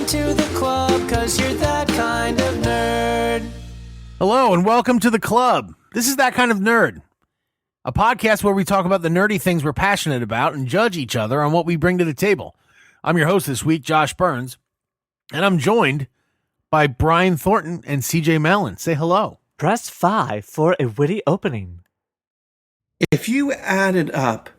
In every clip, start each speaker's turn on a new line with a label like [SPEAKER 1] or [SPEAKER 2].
[SPEAKER 1] into the club, 'cause you're that kind of nerd.
[SPEAKER 2] Hello and welcome to the club. This is That Kind of Nerd, a podcast where we talk about the nerdy things we're passionate about and judge each other on what we bring to the table. I'm your host this week, Josh Burns, and I'm joined by Brian Thornton and CJ Mellon. Say hello.
[SPEAKER 3] Press 5 for a witty opening.
[SPEAKER 4] If you added up,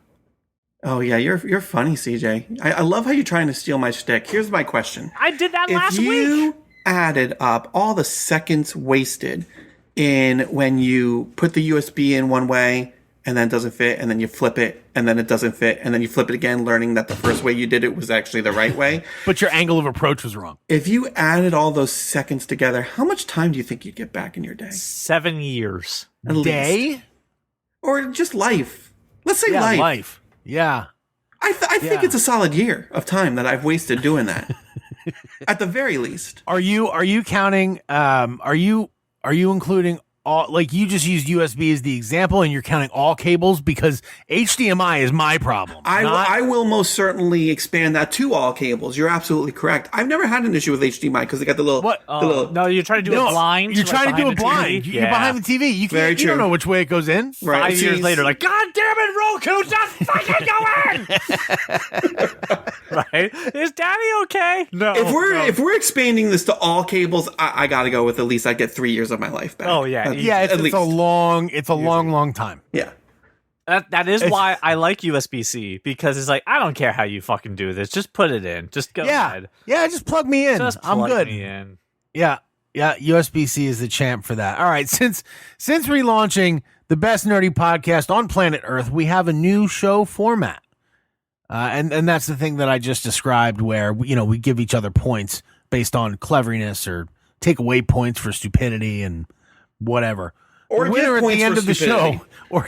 [SPEAKER 4] oh yeah, you're funny, CJ. I love how you're trying to steal my shtick. Here's my question:
[SPEAKER 3] I did that last
[SPEAKER 4] If you
[SPEAKER 3] week.
[SPEAKER 4] added up all the seconds wasted in when you put the USB in one way and then it doesn't fit, and then you flip it and then it doesn't fit, and then you flip it again, learning that the first way you did it was actually the right way.
[SPEAKER 2] But your angle of approach was wrong.
[SPEAKER 4] If you added all those seconds together, how much time do you think you'd get back in your day?
[SPEAKER 3] 7 years.
[SPEAKER 4] At least.
[SPEAKER 2] Day?
[SPEAKER 4] Or just life? Let's say life.
[SPEAKER 2] Life. Yeah.
[SPEAKER 4] I think it's a solid year of time that I've wasted doing that. At the very least.
[SPEAKER 2] Are you counting are you including all, like, you just used USB as the example and you're counting all cables? Because HDMI is my problem.
[SPEAKER 4] I will most certainly expand that to all cables. You're absolutely correct. I've never had an issue with HDMI because they got the little.
[SPEAKER 2] What?
[SPEAKER 4] The little
[SPEAKER 3] No, you're trying to do it blind.
[SPEAKER 2] You're trying to do
[SPEAKER 3] behind
[SPEAKER 2] it
[SPEAKER 3] the
[SPEAKER 2] blind.
[SPEAKER 3] TV?
[SPEAKER 2] You're behind the TV. You
[SPEAKER 4] Very
[SPEAKER 2] can't. You don't
[SPEAKER 4] true.
[SPEAKER 2] know which way it goes in.
[SPEAKER 4] Right.
[SPEAKER 3] 5 years later, like, God damn it, Roku, just fucking go in! Right? Is Daddy okay? No.
[SPEAKER 4] If we're expanding this to all cables, I got to go with at least I get 3 years of my life back.
[SPEAKER 3] Oh, yeah.
[SPEAKER 2] Yeah,
[SPEAKER 4] At
[SPEAKER 2] it's
[SPEAKER 4] least.
[SPEAKER 2] a long time.
[SPEAKER 4] Yeah.
[SPEAKER 3] That is why I like USB-C, because it's like, I don't care how you fucking do this. Just put it in. Just go ahead.
[SPEAKER 2] Yeah, just plug me in.
[SPEAKER 3] Just
[SPEAKER 2] I'm
[SPEAKER 3] plug
[SPEAKER 2] good.
[SPEAKER 3] me in.
[SPEAKER 2] Yeah, USB-C is the champ for that. All right, since relaunching the best nerdy podcast on planet Earth, we have a new show format. And that's the thing that I just described, where we give each other points based on cleverness or take away points for stupidity and whatever.
[SPEAKER 4] Or
[SPEAKER 2] The
[SPEAKER 4] give
[SPEAKER 2] winner at
[SPEAKER 4] points
[SPEAKER 2] the end
[SPEAKER 4] for
[SPEAKER 2] of the
[SPEAKER 4] stupidity.
[SPEAKER 2] show, or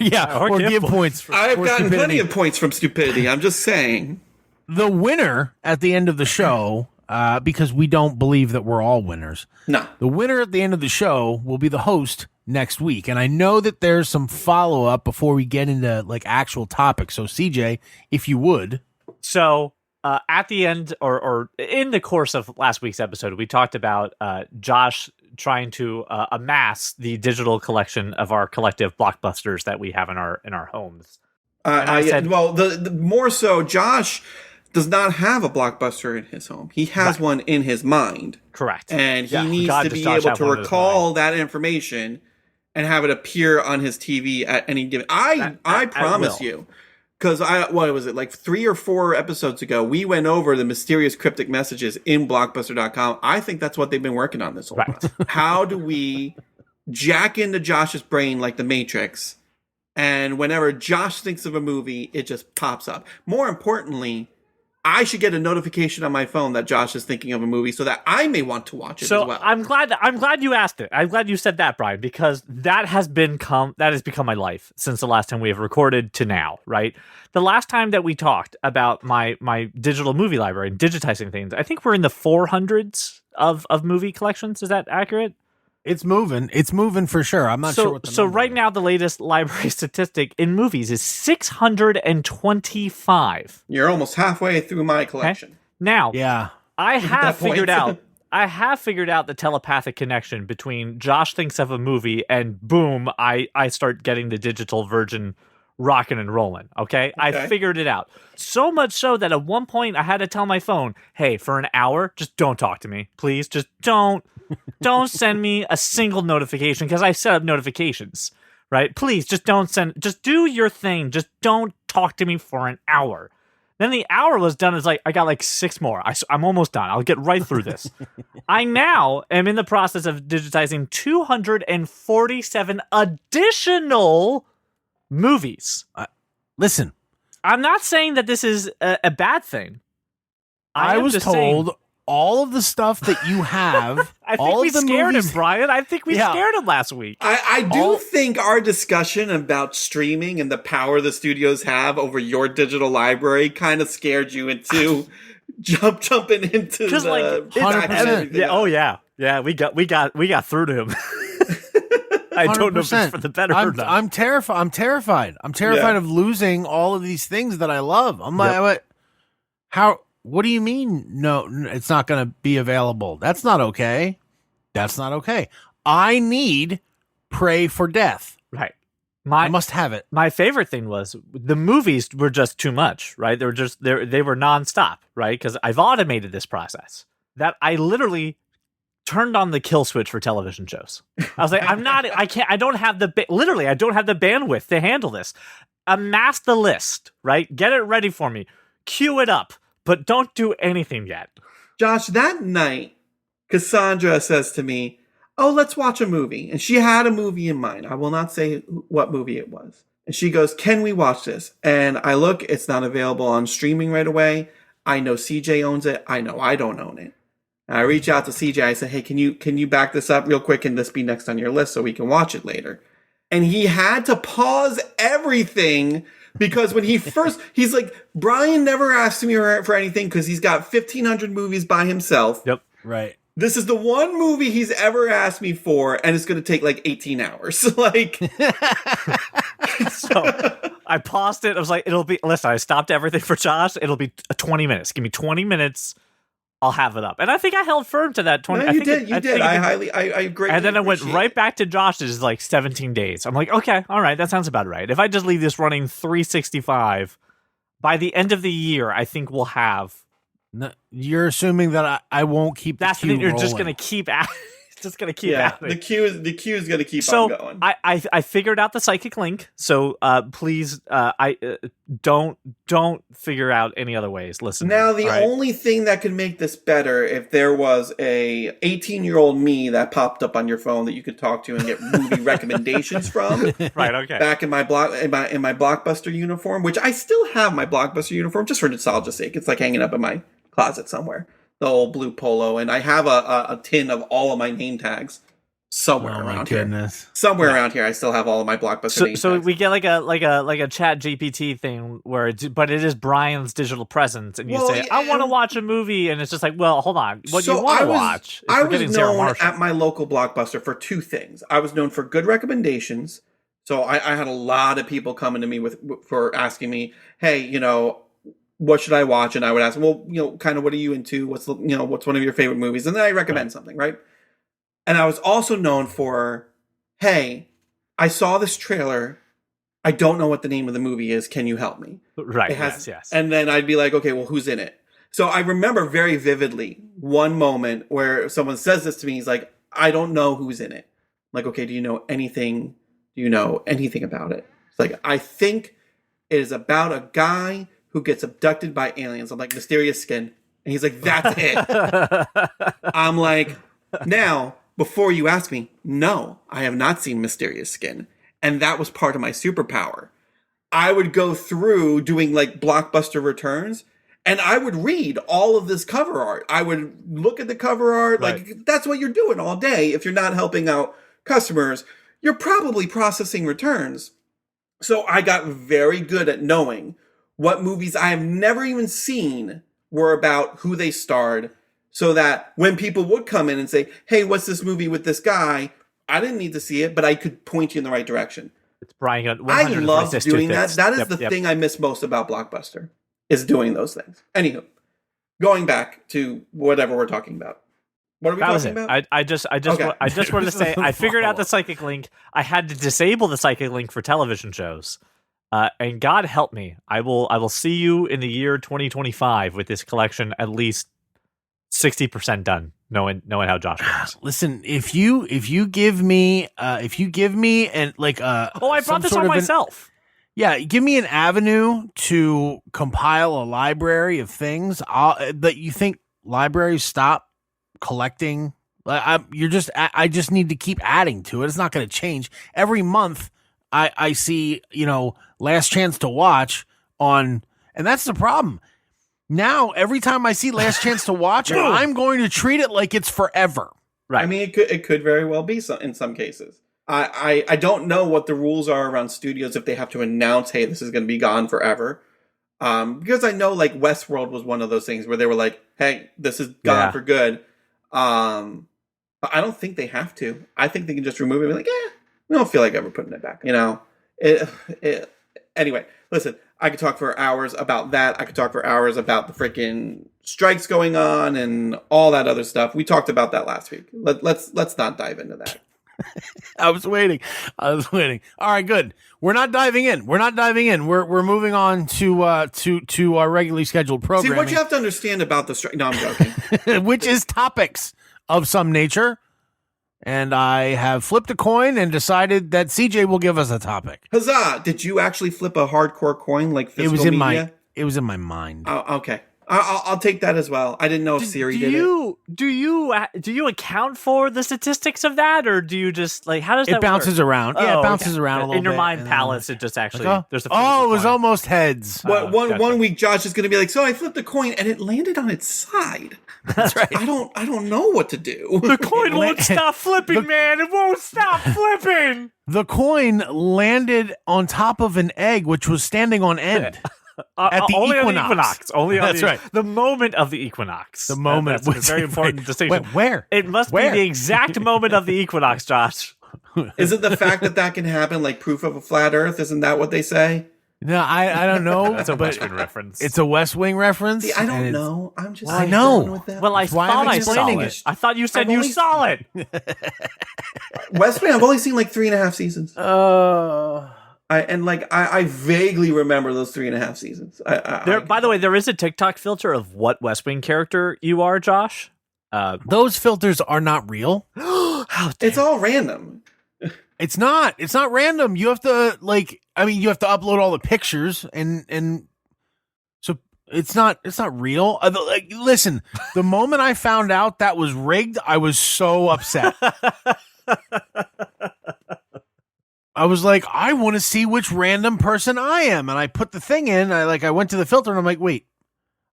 [SPEAKER 2] give points for
[SPEAKER 4] I've
[SPEAKER 2] for
[SPEAKER 4] gotten
[SPEAKER 2] stupidity.
[SPEAKER 4] plenty of points from stupidity. I'm just saying.
[SPEAKER 2] The winner at the end of the show, because we don't believe that we're all winners.
[SPEAKER 4] No.
[SPEAKER 2] The winner at the end of the show will be the host next week. And I know that there's some follow-up before we get into like actual topics. So CJ, if you would.
[SPEAKER 3] So at the end, or in the course of last week's episode, we talked about Josh trying to amass the digital collection of our collective blockbusters that we have in our homes. I said,
[SPEAKER 4] the more so, Josh does not have a blockbuster in his home. He has one in his mind.
[SPEAKER 3] Correct.
[SPEAKER 4] And he
[SPEAKER 3] Yeah.
[SPEAKER 4] needs
[SPEAKER 3] God,
[SPEAKER 4] to
[SPEAKER 3] does
[SPEAKER 4] be
[SPEAKER 3] Josh
[SPEAKER 4] able
[SPEAKER 3] have
[SPEAKER 4] to
[SPEAKER 3] one in his
[SPEAKER 4] recall that information and have it appear on his TV at any given. I promise
[SPEAKER 3] will.
[SPEAKER 4] you, because what was it, like 3 or 4 episodes ago, we went over the mysterious cryptic messages in Blockbuster.com. I think that's what they've been working on this whole
[SPEAKER 3] Right.
[SPEAKER 4] time. How do we jack into Josh's brain like the Matrix? And whenever Josh thinks of a movie, it just pops up. More importantly, I should get a notification on my phone that Josh is thinking of a movie so that I may want to watch it
[SPEAKER 3] So
[SPEAKER 4] as well.
[SPEAKER 3] I'm glad you asked it. I'm glad you said that, Brian, because that has become my life since the last time we have recorded to now, right? The last time that we talked about my digital movie library and digitizing things, I think we're in the 400s of movie collections. Is that accurate?
[SPEAKER 2] It's moving for sure. I'm not sure what the number
[SPEAKER 3] right
[SPEAKER 2] is.
[SPEAKER 3] now the latest library statistic in movies is 625.
[SPEAKER 4] You're almost halfway through my collection.
[SPEAKER 3] Now,
[SPEAKER 2] Yeah.
[SPEAKER 3] I have
[SPEAKER 4] that point.
[SPEAKER 3] figured out the telepathic connection between Josh thinks of a movie and boom, I start getting the digital version rocking and rolling. Okay? I figured it out. So much so that at one point I had to tell my phone, hey, for an hour, just don't talk to me. Please, just don't send me a single notification, because I set up notifications, right? Please, just do your thing. Just don't talk to me for an hour. Then the hour was done. It's like, I got like 6 more. I'm almost done. I'll get right through this. I now am in the process of digitizing 247 additional movies.
[SPEAKER 2] Listen,
[SPEAKER 3] I'm not saying that this is a bad thing.
[SPEAKER 2] I
[SPEAKER 3] am
[SPEAKER 2] was
[SPEAKER 3] just
[SPEAKER 2] told
[SPEAKER 3] saying-
[SPEAKER 2] all of the stuff that you have,
[SPEAKER 3] I think
[SPEAKER 2] all
[SPEAKER 3] we
[SPEAKER 2] of the
[SPEAKER 3] scared
[SPEAKER 2] movies,
[SPEAKER 3] him, Brian. I think we
[SPEAKER 2] Yeah.
[SPEAKER 3] scared him last week.
[SPEAKER 4] I do think our discussion about streaming and the power the studios have over your digital library kind of scared you into jumping into
[SPEAKER 3] Because
[SPEAKER 4] the
[SPEAKER 3] like,
[SPEAKER 4] back and
[SPEAKER 2] 100%.
[SPEAKER 4] everything
[SPEAKER 3] yeah,
[SPEAKER 4] else.
[SPEAKER 3] oh yeah, we got through to him. I don't know if it's for the better or not.
[SPEAKER 2] I'm terrified. I'm terrified
[SPEAKER 4] Yeah.
[SPEAKER 2] of losing all of these things that I love. I'm like, how what do you mean? No, it's not going to be available. That's not okay. That's not okay. I need Pray for Death.
[SPEAKER 3] Right.
[SPEAKER 2] I must have it.
[SPEAKER 3] My favorite thing was the movies were just too much, right? They were nonstop, right? Because I've automated this process that I literally turned on the kill switch for television shows. I was like, I don't have the bandwidth to handle this. Amass the list, right? Get it ready for me. Cue it up, but don't do anything yet.
[SPEAKER 4] Josh, that night, Cassandra says to me, "Oh, let's watch a movie." And she had a movie in mind. I will not say what movie it was. And she goes, "Can we watch this?" And I look, it's not available on streaming right away. I know CJ owns it. I know I don't own it. And I reach out to CJ. I say, "Hey, can you back this up real quick and this be next on your list so we can watch it later?" And he had to pause everything because when he's like, "Brian never asked me for anything because he's got 1,500 movies by himself."
[SPEAKER 3] Yep.
[SPEAKER 2] Right.
[SPEAKER 4] This is the one movie he's ever asked me for, and it's going to take like 18 hours. Like,
[SPEAKER 3] so I paused it. I was like, listen, I stopped everything for Josh. It'll be 20 minutes. Give me 20 minutes. I'll have it up. And I think I held firm to that 20.
[SPEAKER 4] No, you did. I greatly
[SPEAKER 3] And then I went
[SPEAKER 4] appreciate
[SPEAKER 3] right back to Josh's like 17 days. I'm like, okay, all right, that sounds about right. If I just leave this running 365, by the end of the year, I think we'll have.
[SPEAKER 2] No, you're assuming that I won't keep the
[SPEAKER 3] That's
[SPEAKER 2] queue
[SPEAKER 3] the thing. You're
[SPEAKER 2] rolling.
[SPEAKER 3] just gonna keep at. Just gonna keep
[SPEAKER 4] Yeah,
[SPEAKER 3] at it.
[SPEAKER 4] the queue is going to keep
[SPEAKER 3] So
[SPEAKER 4] on going.
[SPEAKER 3] I figured out the psychic link. So please don't figure out any other ways. Listen.
[SPEAKER 4] Now, the
[SPEAKER 3] all right?
[SPEAKER 4] only thing that could make this better if there was a 18-year-old me that popped up on your phone that you could talk to and get movie recommendations from.
[SPEAKER 3] Right. Okay.
[SPEAKER 4] Back in my Blockbuster uniform, which I still have my Blockbuster uniform just for nostalgia's sake. It's like hanging up in my closet somewhere. The old blue polo, and I have a tin of all of my name tags somewhere
[SPEAKER 2] Oh my
[SPEAKER 4] around here.
[SPEAKER 2] goodness.
[SPEAKER 4] Somewhere around here, I still have all of my Blockbuster name
[SPEAKER 3] So
[SPEAKER 4] tags.
[SPEAKER 3] we get like a Chat GPT thing but it is Brian's digital presence, and you
[SPEAKER 4] Well,
[SPEAKER 3] say, I want to watch a movie, and it's just like, well, hold on, what
[SPEAKER 4] So
[SPEAKER 3] you want
[SPEAKER 4] I
[SPEAKER 3] to
[SPEAKER 4] was-
[SPEAKER 3] watch?
[SPEAKER 4] I
[SPEAKER 3] We're getting
[SPEAKER 4] was
[SPEAKER 3] Sarah
[SPEAKER 4] known
[SPEAKER 3] Marshall.
[SPEAKER 4] at my local Blockbuster for two things. I was known for good recommendations. So I had a lot of people coming to me for asking me, hey, what should I watch? And I would ask, well, kind of what are you into? What's one of your favorite movies? And then I recommend something, right? And I was also known for, hey, I saw this trailer. I don't know what the name of the movie is. Can you help me?
[SPEAKER 3] Right.
[SPEAKER 4] It has,
[SPEAKER 3] yes.
[SPEAKER 4] And then I'd be like, okay, well, who's in it? So I remember very vividly one moment where someone says this to me. He's like, I don't know who's in it. I'm like, okay, do you know anything? Do you know anything about it? It's like, I think it is about a guy who gets abducted by aliens. I'm like, Mysterious Skin. And he's like, that's it. I'm like, now, before you ask me, no, I have not seen Mysterious Skin. And that was part of my superpower. I would go through doing like Blockbuster returns, and I would read all of this cover art. I would look at the cover art.
[SPEAKER 3] Right.
[SPEAKER 4] Like, that's what you're doing all day. If you're not helping out customers, you're probably processing returns. So I got very good at knowing what movies I have never even seen were about, who they starred, so that when people would come in and say, hey, what's this movie with this guy? I didn't need to see it, but I could point you in the right direction.
[SPEAKER 3] It's Brian.
[SPEAKER 4] I love doing that.
[SPEAKER 3] Toothpicks.
[SPEAKER 4] That is
[SPEAKER 3] Yep,
[SPEAKER 4] the
[SPEAKER 3] yep.
[SPEAKER 4] thing I miss most about Blockbuster, is doing those things. Anywho, going back to whatever we're talking about. What are we
[SPEAKER 3] That was
[SPEAKER 4] talking
[SPEAKER 3] it.
[SPEAKER 4] about?
[SPEAKER 3] I just
[SPEAKER 4] Okay.
[SPEAKER 3] I just wanted to say I figured out the psychic link. I had to disable the psychic link for television shows. And God help me, I will see you in the year 2025 with this collection at least 60% done. Knowing how Josh works.
[SPEAKER 2] Listen, if you give me and like
[SPEAKER 3] I brought
[SPEAKER 2] some
[SPEAKER 3] this
[SPEAKER 2] sort
[SPEAKER 3] on
[SPEAKER 2] of
[SPEAKER 3] myself.
[SPEAKER 2] give me an avenue to compile a library of things that you think libraries stop collecting. I just need to keep adding to it. It's not going to change every month. I see, Last Chance to Watch on, and that's the problem. Now, every time I see Last Chance to Watch, I'm going to treat it like it's forever.
[SPEAKER 3] Right.
[SPEAKER 4] I mean, it could very well be in some cases. I don't know what the rules are around studios if they have to announce, hey, this is going to be gone forever. Because I know like Westworld was one of those things where they were like, hey, this is gone for good. But I don't think they have to. I think they can just remove it and be like, we don't feel like ever putting it back. Anyway, listen, I could talk for hours about that. I could talk for hours about the freaking strikes going on and all that other stuff. We talked about that last week. Let's not dive into that.
[SPEAKER 2] I was waiting. All right, good. We're not diving in. We're moving on to our regularly scheduled
[SPEAKER 4] See,
[SPEAKER 2] programming.
[SPEAKER 4] what you have to understand about the strike. No, I'm joking.
[SPEAKER 2] Which is topics of some nature. And I have flipped a coin and decided that CJ will give us a topic.
[SPEAKER 4] Huzzah! Did you actually flip a hardcore coin like physical media?
[SPEAKER 2] It was in my mind.
[SPEAKER 4] Oh, okay. I'll take that as well. I didn't know if Siri did it.
[SPEAKER 3] Do you account for the statistics of that, or do you just like how does that
[SPEAKER 2] It bounces
[SPEAKER 3] work?
[SPEAKER 2] around. Yeah, it bounces around a little bit.
[SPEAKER 3] In your mind
[SPEAKER 2] and
[SPEAKER 3] palace, it just actually there's a
[SPEAKER 2] it was
[SPEAKER 3] coin.
[SPEAKER 2] almost heads.
[SPEAKER 4] One week, Josh is going to be like, so I flipped a coin and it landed on its side.
[SPEAKER 2] That's right.
[SPEAKER 4] I don't know what to do.
[SPEAKER 3] The coin won't stop flipping, man. It won't stop flipping.
[SPEAKER 2] The coin landed on top of an egg, which was standing on end. At the
[SPEAKER 3] only
[SPEAKER 2] equinox.
[SPEAKER 3] on the equinox. Only on
[SPEAKER 2] That's right.
[SPEAKER 3] The moment of the equinox.
[SPEAKER 2] The moment.
[SPEAKER 3] That's a very important distinction.
[SPEAKER 2] Where?
[SPEAKER 3] It must
[SPEAKER 2] Where?
[SPEAKER 3] be the exact moment of the equinox, Josh.
[SPEAKER 4] Is it the fact that can happen like proof of a flat Earth? Isn't that what they say?
[SPEAKER 2] No, I don't know.
[SPEAKER 3] That's a
[SPEAKER 2] but
[SPEAKER 3] West Wing reference.
[SPEAKER 2] It's a West Wing reference.
[SPEAKER 4] See, I
[SPEAKER 2] and
[SPEAKER 4] don't
[SPEAKER 2] it's-
[SPEAKER 4] know. I'm just
[SPEAKER 2] I know.
[SPEAKER 4] going with that.
[SPEAKER 3] Well, I
[SPEAKER 2] why I'm
[SPEAKER 3] thought I saw
[SPEAKER 2] explaining
[SPEAKER 3] it.
[SPEAKER 2] it.
[SPEAKER 3] I thought you said
[SPEAKER 4] I've
[SPEAKER 3] you
[SPEAKER 4] only-
[SPEAKER 3] saw it.
[SPEAKER 4] West Wing, I've only seen like 3.5 seasons. I vaguely remember those 3.5 seasons.
[SPEAKER 3] By the way, there is a TikTok filter of what West Wing character you are, Josh.
[SPEAKER 2] Those filters are not real.
[SPEAKER 4] it's all random.
[SPEAKER 2] It's not. It's not random. You have to you have to upload all the pictures and so it's not real. Listen, the moment I found out that was rigged, I was so upset. I was like, I want to see which random person I am. And I put the thing in, I went to the filter and I'm like, wait,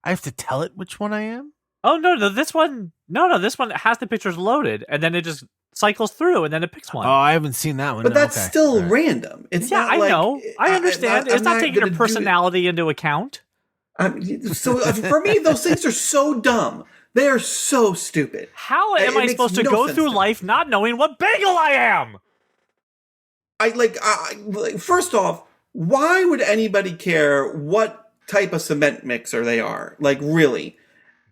[SPEAKER 2] I have to tell it which one I am?
[SPEAKER 3] Oh no, this one has the pictures loaded and then it just cycles through and then it picks one.
[SPEAKER 2] Oh, I haven't seen that one.
[SPEAKER 4] But
[SPEAKER 2] No,
[SPEAKER 4] that's
[SPEAKER 2] okay.
[SPEAKER 4] still
[SPEAKER 2] All right.
[SPEAKER 4] random. It's
[SPEAKER 3] yeah,
[SPEAKER 4] not
[SPEAKER 3] I
[SPEAKER 4] like,
[SPEAKER 3] know. I understand. It's not taking your
[SPEAKER 4] gonna do it.
[SPEAKER 3] personality into account.
[SPEAKER 4] So for me, those things are so dumb. They are so stupid.
[SPEAKER 3] How
[SPEAKER 4] It
[SPEAKER 3] am I
[SPEAKER 4] makes
[SPEAKER 3] supposed to
[SPEAKER 4] no
[SPEAKER 3] go
[SPEAKER 4] sense
[SPEAKER 3] through
[SPEAKER 4] to me.
[SPEAKER 3] life not knowing what bagel I am?
[SPEAKER 4] First off, why would anybody care what type of cement mixer they are? Like, really?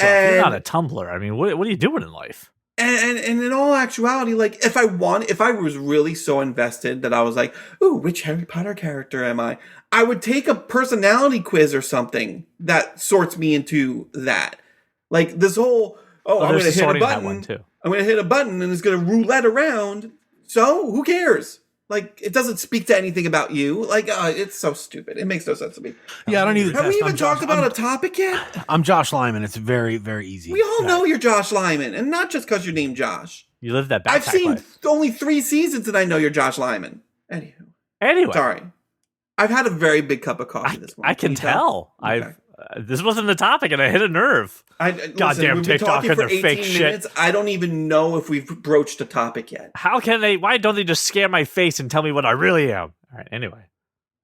[SPEAKER 3] Well, you're
[SPEAKER 4] And-
[SPEAKER 3] not a Tumblr. I mean, what are you doing in life?
[SPEAKER 4] And in all actuality, like if I was really so invested that I was like, ooh, which Harry Potter character am I would take a personality quiz or something that sorts me into that. Like this whole, I'm
[SPEAKER 3] there's
[SPEAKER 4] gonna hit a
[SPEAKER 3] sorting that
[SPEAKER 4] button.
[SPEAKER 3] one, too.
[SPEAKER 4] I'm gonna hit a button and it's gonna roulette around. So who cares? Like it doesn't speak to anything about you. Like it's so stupid. It makes no sense to me.
[SPEAKER 2] Yeah, I don't need the
[SPEAKER 4] Have we
[SPEAKER 2] test.
[SPEAKER 4] even
[SPEAKER 2] I'm
[SPEAKER 4] talked
[SPEAKER 2] Josh-
[SPEAKER 4] about
[SPEAKER 2] I'm-
[SPEAKER 4] a topic yet?
[SPEAKER 2] I'm Josh Lyman. It's very, very easy.
[SPEAKER 4] We all know you're Josh Lyman, and not just because you're named Josh.
[SPEAKER 3] You live that backpack
[SPEAKER 4] I've seen
[SPEAKER 3] life.
[SPEAKER 4] only 3 seasons and I know you're Josh Lyman. Anywho,
[SPEAKER 3] Anyway,
[SPEAKER 4] sorry. I've had a very big cup of coffee this morning.
[SPEAKER 3] I can
[SPEAKER 4] you
[SPEAKER 3] tell.
[SPEAKER 4] Okay.
[SPEAKER 3] This wasn't the topic, and I hit a nerve. Goddamn
[SPEAKER 4] we've been
[SPEAKER 3] TikTok
[SPEAKER 4] talking
[SPEAKER 3] and
[SPEAKER 4] for
[SPEAKER 3] their fake
[SPEAKER 4] 18
[SPEAKER 3] shit.
[SPEAKER 4] minutes. I don't even know if we've broached a topic yet.
[SPEAKER 3] How can they? Why don't they just scan my face and tell me what I really am? All right. Anyway,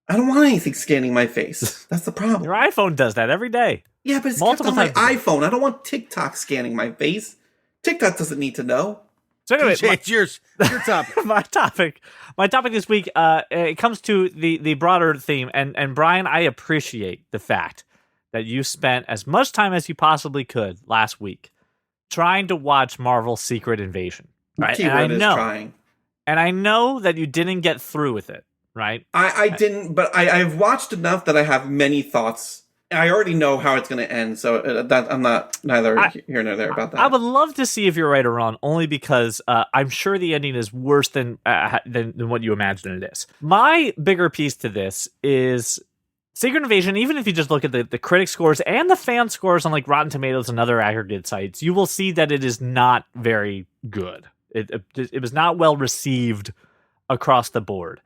[SPEAKER 4] I don't want anything scanning my face. That's the problem.
[SPEAKER 3] your iPhone does that every day.
[SPEAKER 4] Yeah, but it's
[SPEAKER 3] Multiple
[SPEAKER 4] kept on my
[SPEAKER 3] times a
[SPEAKER 4] iPhone. I don't want TikTok scanning my face. TikTok doesn't need to know.
[SPEAKER 3] So anyway,
[SPEAKER 2] It's your topic.
[SPEAKER 3] my topic this week it comes to the broader theme, and Brian, I appreciate the fact that you spent as much time as you possibly could last week trying to watch Marvel's Secret Invasion, right?
[SPEAKER 4] Keyword
[SPEAKER 3] And
[SPEAKER 4] is trying.
[SPEAKER 3] I know that you didn't get through with it, right?
[SPEAKER 4] I didn't, but I've watched enough that I have many thoughts. I already know how it's going to end, so that I'm not neither here nor there about that.
[SPEAKER 3] I would love to see if you're right or wrong, only because I'm sure the ending is worse than what you imagine it is. My bigger piece to this is Secret Invasion. Even if you just look at the critic scores and the fan scores on like Rotten Tomatoes and other aggregate sites, you will see that it is not very good. It was not well received across the board,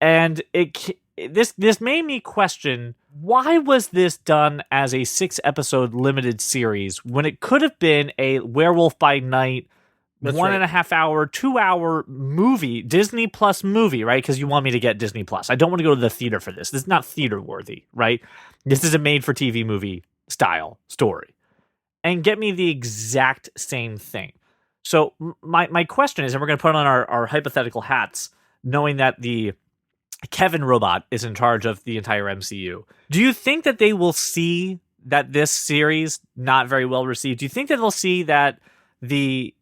[SPEAKER 3] and this made me question, why was this done as a 6-episode limited series when it could have been a Werewolf by Night,
[SPEAKER 2] That's
[SPEAKER 3] 1.5 hour, 2 hour movie, Disney Plus movie, right? Because you want me to get Disney Plus. I don't want to go to the theater for this. This is not theater worthy, right? This is a made for TV movie style story. And get me the exact same thing. So my question is, and we're going to put on our hypothetical hats, knowing that the Kevin Robot is in charge of the entire MCU. Do you think that they will see that this series not very well received? Do you think that they'll see that the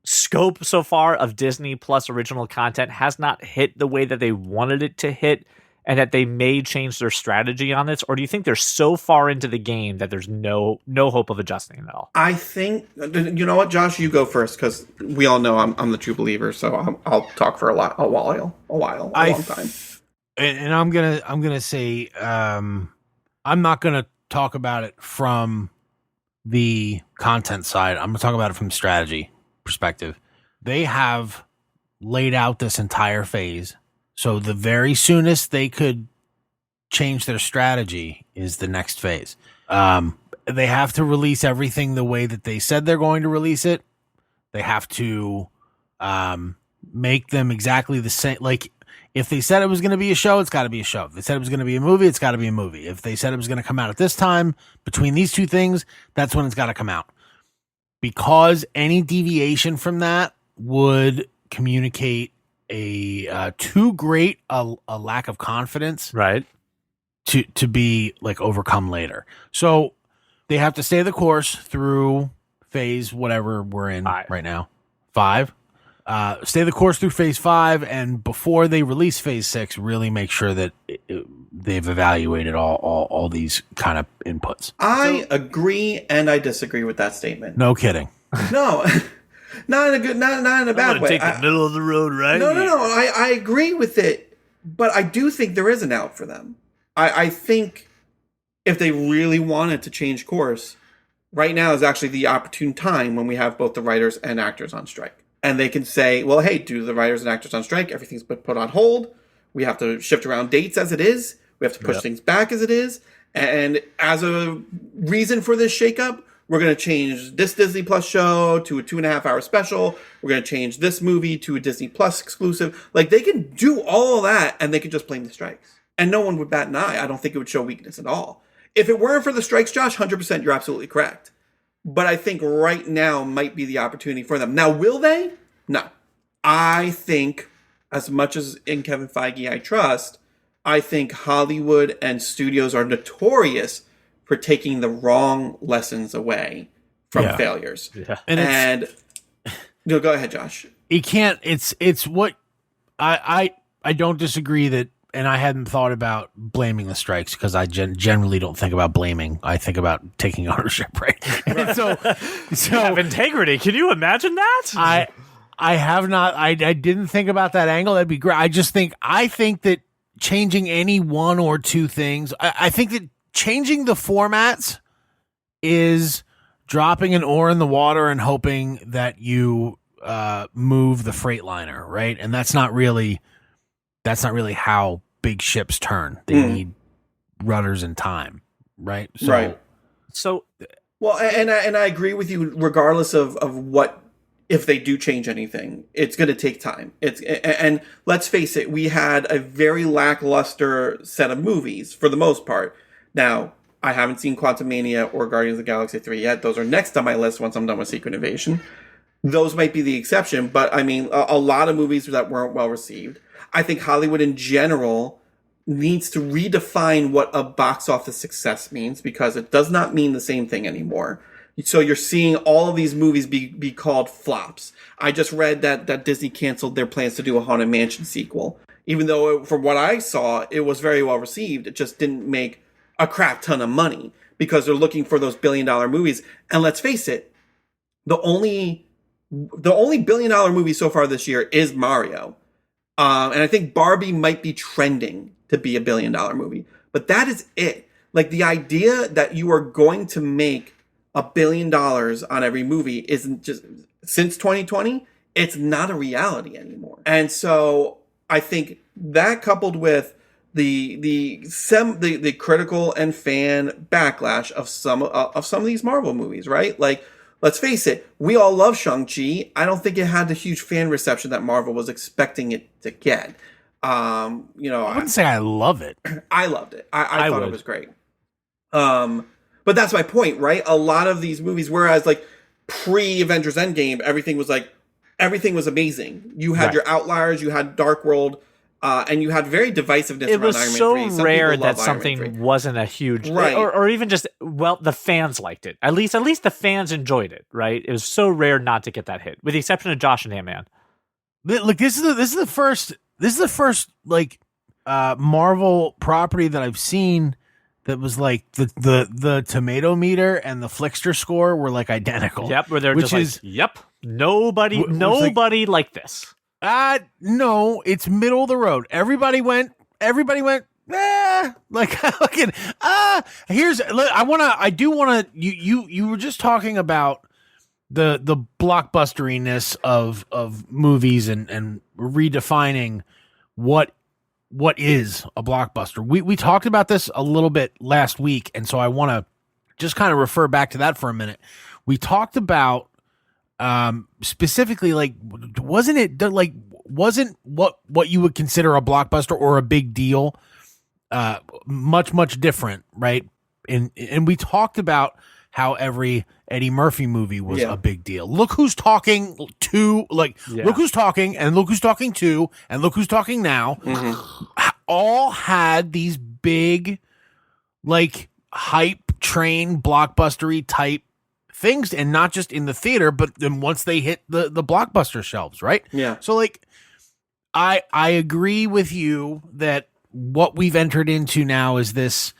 [SPEAKER 3] scope so far of Disney Plus original content has not hit the way that they wanted it to hit, and that they may change their strategy on this? Or do you think they're so far into the game that there's no hope of adjusting at all?
[SPEAKER 4] I think, you know what, Josh, you go first, because we all know I'm the true believer, so I'll talk for a long time.
[SPEAKER 2] And I'm gonna say I'm not gonna talk about it from the content side. I'm gonna talk about it from strategy perspective. They have laid out this entire phase, so the very soonest they could change their strategy is the next phase. They have to release everything the way that they said they're going to release it. They have to make them exactly the same. Like, if they said it was going to be a show, it's got to be a show. If they said it was going to be a movie, it's got to be a movie. If they said it was going to come out at this time, between these two things, that's when it's got to come out. Because any deviation from that would communicate a too great a lack of confidence,
[SPEAKER 3] Right.
[SPEAKER 2] to be like overcome later. So they have to stay the course through phase whatever we're in right now, 5. Stay the course through phase 5, and before they release phase 6, really make sure that they've evaluated all these kind of inputs.
[SPEAKER 4] I agree and I disagree with that statement.
[SPEAKER 2] No kidding.
[SPEAKER 4] No, not in a bad way.
[SPEAKER 3] Take the middle of the road, right?
[SPEAKER 4] No. I agree with it, but I do think there is an out for them. I think if they really wanted to change course, right now is actually the opportune time when we have both the writers and actors on strike. And they can say, well, hey, due to the writers and actors on strike, everything's been put on hold. We have to shift around dates as it is. We have to push things back as it is. And as a reason for this shakeup, we're going to change this Disney Plus show to a 2.5-hour special. We're going to change this movie to a Disney Plus exclusive. Like, they can do all of that, and they could just blame the strikes. And no one would bat an eye. I don't think it would show weakness at all. If it weren't for the strikes, Josh, 100% you're absolutely correct. But I think right now might be the opportunity for them. Now, will they? No. I think, as much as in Kevin Feige I trust, I think Hollywood and studios are notorious for taking the wrong lessons away from failures.
[SPEAKER 3] Yeah.
[SPEAKER 4] And no, go ahead, Josh.
[SPEAKER 2] You can't. It's what I don't disagree that. And I hadn't thought about blaming the strikes because I generally don't think about blaming. I think about taking ownership, right? And so
[SPEAKER 3] You have integrity. Can you imagine that?
[SPEAKER 2] I have not. I didn't think about that angle. That'd be great. I think that changing any one or two things. I think that changing the formats is dropping an oar in the water and hoping that you move the Freightliner, right? And that's not really how big ships turn. They need rudders and time, right? So,
[SPEAKER 4] right.
[SPEAKER 3] So,
[SPEAKER 4] well, and I agree with you. Regardless of what, if they do change anything, it's going to take time. And let's face it, we had a very lackluster set of movies for the most part. Now, I haven't seen Quantumania or Guardians of the Galaxy 3 yet. Those are next on my list once I'm done with Secret Invasion. Those might be the exception, but I mean, a lot of movies that weren't well received. I think Hollywood in general needs to redefine what a box office success means, because it does not mean the same thing anymore. So you're seeing all of these movies be called flops. I just read that Disney canceled their plans to do a Haunted Mansion sequel. Even though, from what I saw, it was very well received. It just didn't make a crap ton of money because they're looking for those billion-dollar movies. And let's face it, the only billion-dollar movie so far this year is Mario. And I think Barbie might be trending to be a billion-dollar movie. But that is it. Like, the idea that you are going to make $1 billion on every movie isn't just, since 2020, it's not a reality anymore. And so I think that, coupled with the critical and fan backlash of some of these Marvel movies, right? Like, let's face it, we all love Shang-Chi. I don't think it had the huge fan reception that Marvel was expecting it to get. I
[SPEAKER 2] wouldn't say I love it.
[SPEAKER 4] I loved it. I thought it was great. But that's my point, right? A lot of these movies, whereas like pre-Avengers Endgame, everything was amazing. You had your outliers, you had Dark World, And you had very divisiveness
[SPEAKER 3] It
[SPEAKER 4] around
[SPEAKER 3] was
[SPEAKER 4] Iron Man
[SPEAKER 3] so
[SPEAKER 4] 3. Some
[SPEAKER 3] rare
[SPEAKER 4] people
[SPEAKER 3] that
[SPEAKER 4] love Iron Man
[SPEAKER 3] something
[SPEAKER 4] 3.
[SPEAKER 3] wasn't a huge,
[SPEAKER 4] Right.
[SPEAKER 3] or even just, well, the fans liked it. At least the fans enjoyed it, right? It was so rare not to get that hit, with the exception of Josh and Ant-Man.
[SPEAKER 2] Look, this is the first like Marvel property that I've seen that was like the tomato meter and the Flickster score were like identical.
[SPEAKER 3] Yep, where they're
[SPEAKER 2] which
[SPEAKER 3] just like, yep, nobody like this.
[SPEAKER 2] No, it's middle of the road. Everybody went, like fucking, I do wanna, you were just talking about the blockbusteriness of movies and redefining what is a blockbuster. We talked about this a little bit last week, and so I want to just kind of refer back to that for a minute. We talked about specifically, like, wasn't what you would consider a blockbuster or a big deal much different, right? And we talked about how every Eddie Murphy movie was a big deal. Look Who's Talking to, like, Look Who's Talking, and Look Who's Talking to, and Look Who's Talking Now, all had these big, like, hype train blockbustery type things, and not just in the theater, but then once they hit the blockbuster shelves, right?
[SPEAKER 4] Yeah.
[SPEAKER 2] So, like, I agree with you that what we've entered into now is this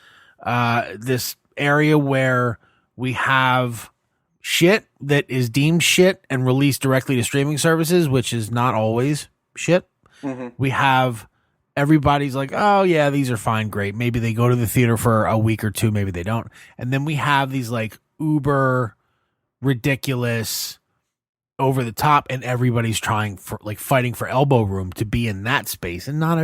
[SPEAKER 2] area where we have shit that is deemed shit and released directly to streaming services, which is not always shit. We have everybody's like, oh yeah, these are fine, great. Maybe they go to the theater for a week or two, maybe they don't. And then we have these like uber ridiculous, over the top, and everybody's trying for, like, fighting for elbow room to be in that space. And not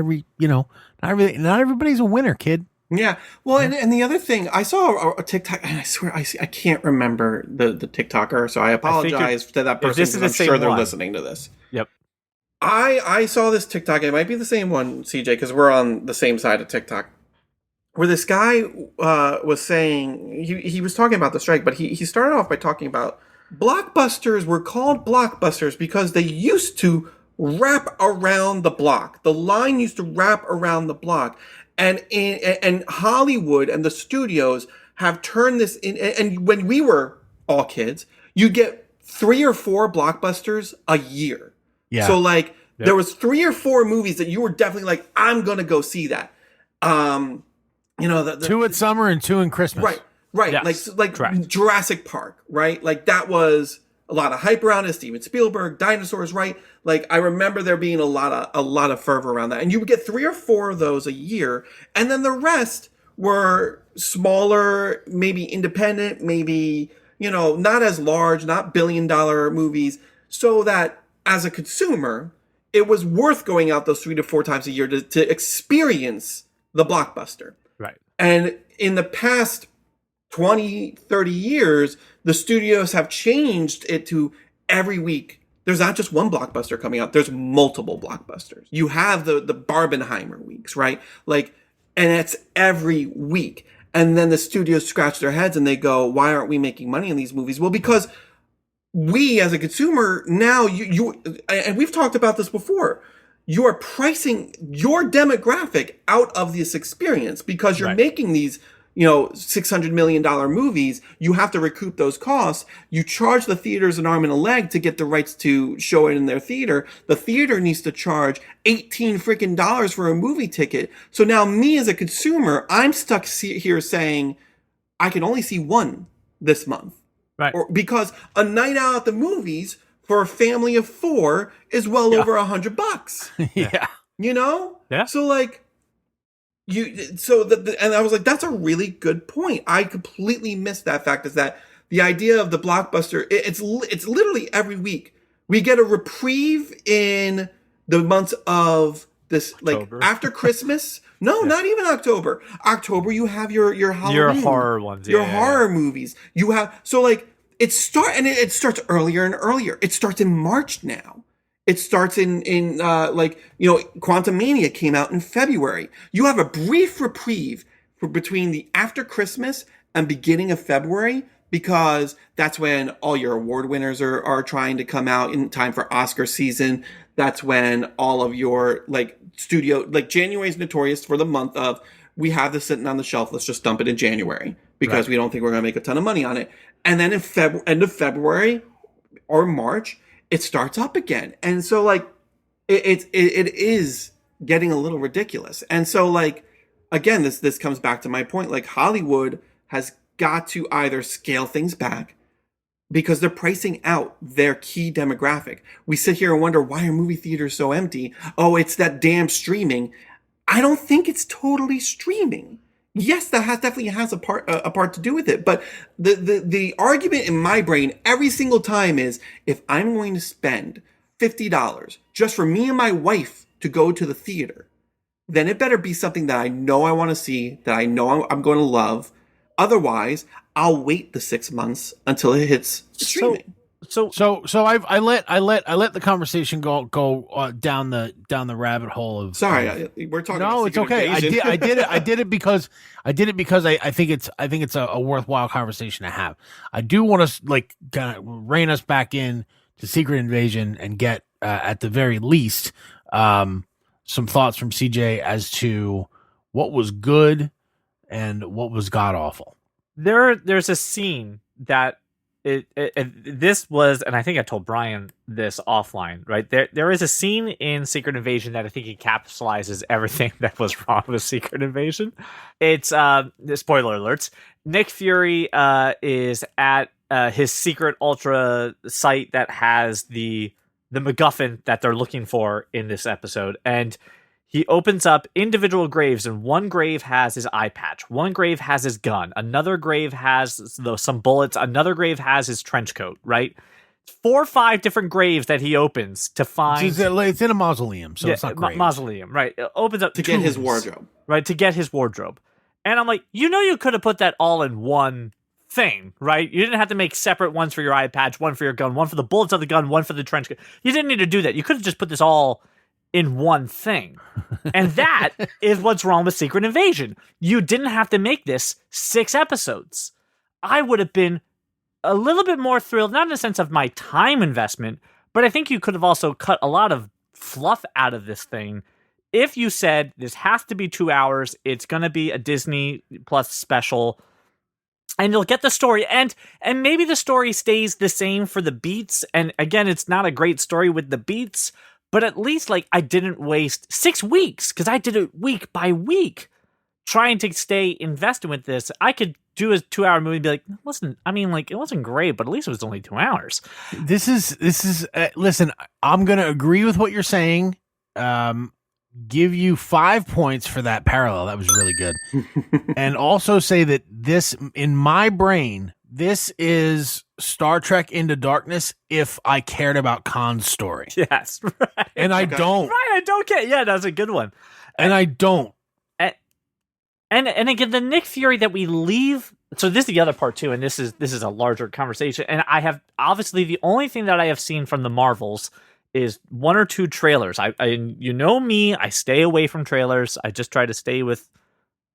[SPEAKER 2] everybody's a winner, kid.
[SPEAKER 4] Yeah. Well, and the other thing, I saw a TikTok, and I swear I can't remember the TikToker, so I apologize to that person because I'm sure they're listening to this.
[SPEAKER 3] Yep.
[SPEAKER 4] I saw this TikTok. It might be the same one, CJ, because we're on the same side of TikTok, where this guy was saying, he was talking about the strike, but he started off by talking about blockbusters were called blockbusters because they used to wrap around the block. The line used to wrap around the block. And Hollywood and the studios have turned this in. And when we were all kids, you get 3 or 4 blockbusters a year.
[SPEAKER 2] Yeah.
[SPEAKER 4] So like there was 3 or 4 movies that you were definitely like, I'm going to go see that. You know, the
[SPEAKER 2] 2 at summer and 2 in Christmas.
[SPEAKER 4] Right.
[SPEAKER 3] Yes,
[SPEAKER 4] like
[SPEAKER 3] correct.
[SPEAKER 4] Jurassic Park, right? Like that was a lot of hype around it. Steven Spielberg, dinosaurs, right? Like I remember there being a lot of fervor around that. And you would get 3 or 4 of those a year. And then the rest were smaller, maybe independent, maybe, you know, not as large, not billion-dollar movies, so that as a consumer, it was worth going out those 3 to 4 times a year to experience the blockbuster.
[SPEAKER 3] Right.
[SPEAKER 4] And in the past 20, 30 years, the studios have changed it to every week. There's not just one blockbuster coming out. There's multiple blockbusters. You have the Barbenheimer weeks, right? Like, and it's every week. And then the studios scratch their heads and they go, why aren't we making money in these movies? Well, because we as a consumer now, you and we've talked about this before, you are pricing your demographic out of this experience because you're making these, you know, $600 million movies. You have to recoup those costs. You charge the theaters an arm and a leg to get the rights to show it in their theater. The theater needs to charge $18 freaking dollars for a movie ticket. So now me as a consumer, I'm stuck here saying I can only see one this month.
[SPEAKER 3] Right.
[SPEAKER 4] Or because a night out at the movies for a family of 4 is well over $100.
[SPEAKER 2] Yeah.
[SPEAKER 4] You know?
[SPEAKER 3] Yeah.
[SPEAKER 4] So like, and I was like, that's a really good point. I completely missed that fact, is that the idea of the blockbuster, it's literally every week. We get a reprieve in the months of this,
[SPEAKER 3] October.
[SPEAKER 4] like after Christmas. No, not even October. October, you have your Halloween,
[SPEAKER 3] Your horror ones.
[SPEAKER 4] your horror movies. You have, so like it starts earlier and earlier. It starts in March now. It starts in like, you know, Quantumania came out in February. You have a brief reprieve between the after Christmas and beginning of February. because that's when all your award winners are trying to come out in time for Oscar season. That's when all of your studio, January is notorious for the month of, we have this sitting on the shelf, let's just dump it in January because we don't think we're going to make a ton of money on it. And then in end of February or March, it starts up again. And so it is getting a little ridiculous. And so again, this comes back to my point. Hollywood has got to either scale things back because they're pricing out their key demographic. We sit here and wonder, why are movie theaters so empty? Oh, it's that damn streaming. I don't think it's totally streaming. Yes, that definitely has a part to do with it. But the argument in my brain every single time is, if I'm going to spend $50 just for me and my wife to go to the theater, then it better be something that I know I want to see, that I know I'm going to love. Otherwise, I'll wait the 6 months until it hits streaming.
[SPEAKER 2] So I let the conversation go down the rabbit hole of.
[SPEAKER 4] Sorry, we're talking.
[SPEAKER 2] No, it's okay. I did it because I think it's a worthwhile conversation to have. I do want to kind of rein us back in to Secret Invasion and get at the very least some thoughts from CJ as to what was good and what was god awful.
[SPEAKER 3] There's a scene that this was, and I think I told Brian this offline, right? There is a scene in Secret Invasion that I think encapsulates everything that was wrong with Secret Invasion. It's spoiler alerts. Nick Fury is at his secret ultra site that has the MacGuffin that they're looking for in this episode, and he opens up individual graves, and one grave has his eye patch. One grave has his gun. Another grave has some bullets. Another grave has his trench coat, right? 4 or 5 different graves that he opens to find.
[SPEAKER 2] It's in a mausoleum, so it's not graves.
[SPEAKER 3] Mausoleum, right? It opens up
[SPEAKER 4] to get his wardrobe.
[SPEAKER 3] Right, to get his wardrobe. And I'm like, you could have put that all in one thing, right? You didn't have to make separate ones for your eye patch, one for your gun, one for the bullets of the gun, one for the trench coat. You didn't need to do that. You could have just put this all in one thing. And that is what's wrong with Secret Invasion. You didn't have to make this 6 episodes. I would have been a little bit more thrilled, not in the sense of my time investment, but I think you could have also cut a lot of fluff out of this thing if you said this has to be 2 hours, it's going to be a Disney Plus special, and you'll get the story, and maybe the story stays the same for the beats, and again, it's not a great story with the beats, but at least I didn't waste 6 weeks, because I did it week by week, trying to stay invested with this. I could do a 2-hour movie and be like, listen, I mean, it wasn't great, but at least it was only 2 hours.
[SPEAKER 2] This is listen, I'm going to agree with what you're saying. Give you 5 points for that parallel. That was really good. And also say that this, in my brain, this is Star Trek Into Darkness if I cared about Khan's story.
[SPEAKER 3] Yes. Right.
[SPEAKER 2] And I don't.
[SPEAKER 3] Right, I don't care. Yeah, that's a good one.
[SPEAKER 2] And I don't.
[SPEAKER 3] And again, the Nick Fury that we leave. So this is the other part too, and this is a larger conversation. And I have, obviously, the only thing that I have seen from the Marvels is 1 or 2 trailers. I you know me, I stay away from trailers. I just try to stay with,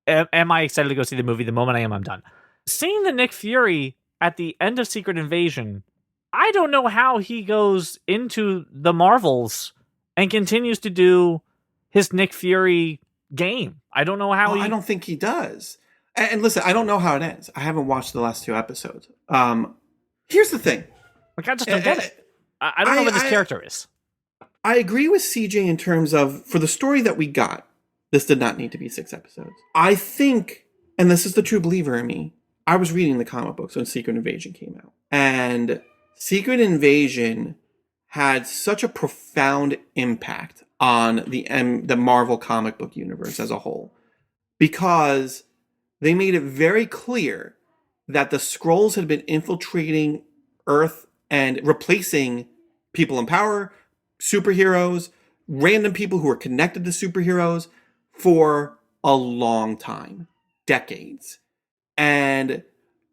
[SPEAKER 3] am I excited to go see the movie? The moment I am, I'm done. Seeing the Nick Fury at the end of Secret Invasion, I don't know how he goes into the Marvels and continues to do his Nick Fury game. I don't know how
[SPEAKER 4] I don't think he does. And listen, I don't know how it ends. I haven't watched the last 2 episodes. Here's the thing.
[SPEAKER 3] I just don't get it. I don't know what this character is.
[SPEAKER 4] I agree with CJ in terms of, for the story that we got, this did not need to be 6 episodes. I think, and this is the true believer in me, I was reading the comic books when Secret Invasion came out. And Secret Invasion had such a profound impact on the Marvel comic book universe as a whole, because they made it very clear that the Skrulls had been infiltrating Earth and replacing people in power, superheroes, random people who were connected to superheroes for a long time, decades. And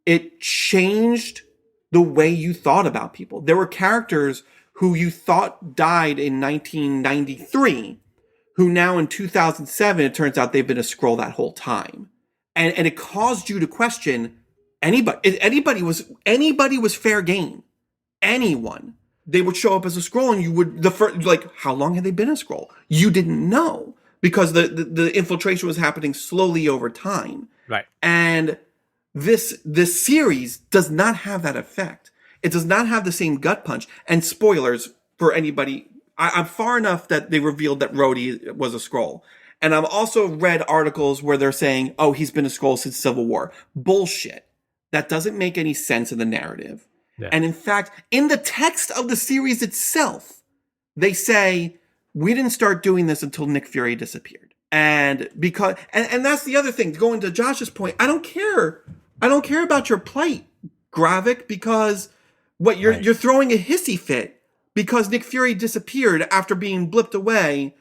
[SPEAKER 4] it changed the way you thought about people. There were characters who you thought died in 1993, who now in 2007, it turns out they've been a Skrull that whole time. And it caused you to question, anybody was fair game. Anyone. They would show up as a Skrull, and you would how long had they been a Skrull? You didn't know, because the infiltration was happening slowly over time.
[SPEAKER 3] Right.
[SPEAKER 4] And this series does not have that effect. It does not have the same gut punch. And spoilers for anybody, I'm far enough that they revealed that Rhodey was a Skrull. And I've also read articles where they're saying, oh, he's been a Skrull since Civil War. Bullshit. That doesn't make any sense in the narrative.
[SPEAKER 3] Yeah.
[SPEAKER 4] And in fact, in the text of the series itself, they say, we didn't start doing this until Nick Fury disappeared. And because, and that's the other thing, going to Josh's point, I don't care about your plight, Gravik, because you're throwing a hissy fit because Nick Fury disappeared after being blipped away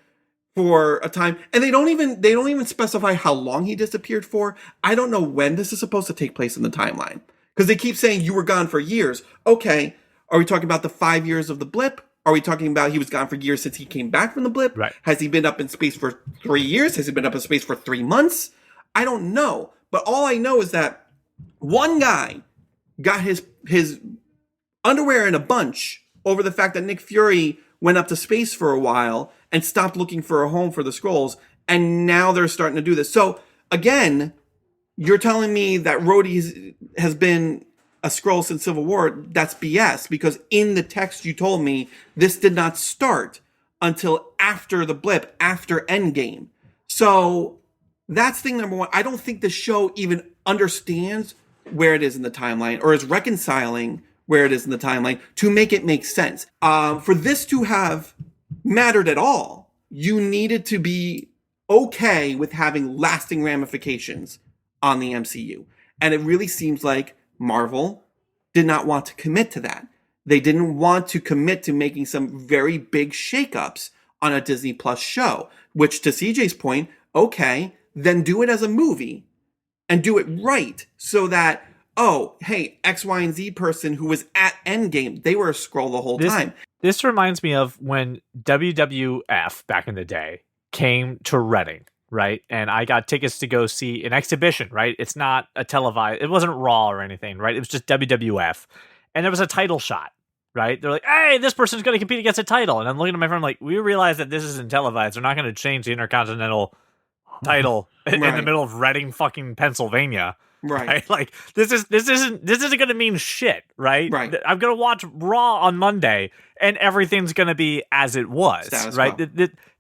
[SPEAKER 4] for a time. And they don't even specify how long he disappeared for. I don't know when this is supposed to take place in the timeline. Because they keep saying you were gone for years. Okay, are we talking about the 5 years of the blip? Are we talking about he was gone for years since he came back from the blip?
[SPEAKER 3] Right.
[SPEAKER 4] Has he been up in space for 3 years? Has he been up in space for 3 months? I don't know. But all I know is that one guy got his underwear in a bunch over the fact that Nick Fury went up to space for a while and stopped looking for a home for the Skrulls. And now they're starting to do this. So again, you're telling me that Rhodey has been a Skrull since Civil War. That's BS, because in the text you told me this did not start until after the blip, after Endgame. So that's thing number one. I don't think the show even understands where it is in the timeline, or is reconciling where it is in the timeline to make it make sense. For this to have mattered at all, you needed to be okay with having lasting ramifications on the MCU. And it really seems like Marvel did not want to commit to that. They didn't want to commit to making some very big shakeups on a Disney Plus show, which, to CJ's point, okay, then do it as a movie and do it right, so that, oh, hey, X, Y, and Z person who was at Endgame, they were a Skrull the whole time.
[SPEAKER 3] This reminds me of when WWF back in the day came to Reading. Right. And I got tickets to go see an exhibition. Right. It's not a televised. It wasn't Raw or anything. Right. It was just WWF. And there was a title shot. Right. They're like, hey, this person's going to compete against a title. And I'm looking at my friend like, we realize that this isn't televised. They're not going to change the Intercontinental title in the middle of Reading, fucking Pennsylvania. Right. Like this isn't going to mean shit. Right. I'm going to watch Raw on Monday and everything's going to be as it was. Status right.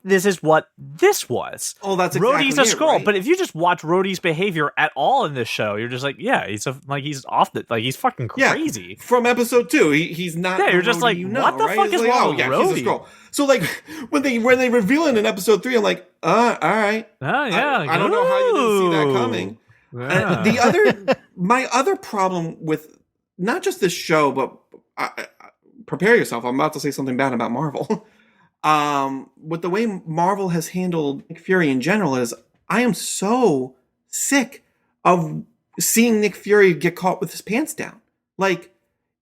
[SPEAKER 3] This is what this was.
[SPEAKER 4] Oh, that's exactly
[SPEAKER 3] Rhodey's a Skrull,
[SPEAKER 4] right.
[SPEAKER 3] But if you just watch Rhodey's behavior at all in this show, you're just like, yeah, he's off the, like, he's fucking crazy.
[SPEAKER 4] Yeah. From episode 2, he's not.
[SPEAKER 3] Yeah, you're just
[SPEAKER 4] Rhodey,
[SPEAKER 3] like, what the fuck is wrong with Rhodey?
[SPEAKER 4] He's a Skrull. So like when they reveal it in episode 3, I'm like, all right.
[SPEAKER 3] Oh yeah,
[SPEAKER 4] I don't know how you didn't see that coming.
[SPEAKER 3] Yeah.
[SPEAKER 4] My other problem with not just this show, but prepare yourself. I'm about to say something bad about Marvel. With the way Marvel has handled Nick Fury in general is, I am so sick of seeing Nick Fury get caught with his pants down. Like,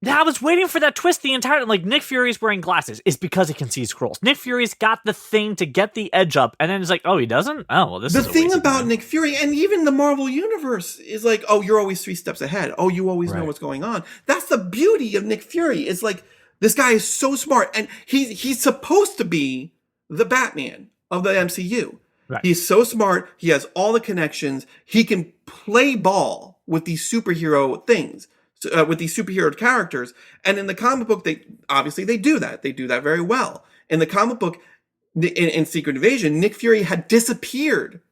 [SPEAKER 3] yeah, I was waiting for that twist the entire time. Like, Nick Fury's wearing glasses. It's because he can see Skrulls. Nick Fury's got the thing to get the edge up, and then it's like, oh, he doesn't? Oh, well, this is
[SPEAKER 4] the thing about Nick Fury, and even the Marvel Universe, is like, oh, you're always 3 steps ahead. Oh, you always know what's going on. That's the beauty of Nick Fury. It's like, this guy is so smart, and he's supposed to be the Batman of the MCU. Right. He's so smart. He has all the connections. He can play ball with these superhero things, with these superhero characters. And in the comic book, they do that. They do that very well. In the comic book, in Secret Invasion, Nick Fury had disappeared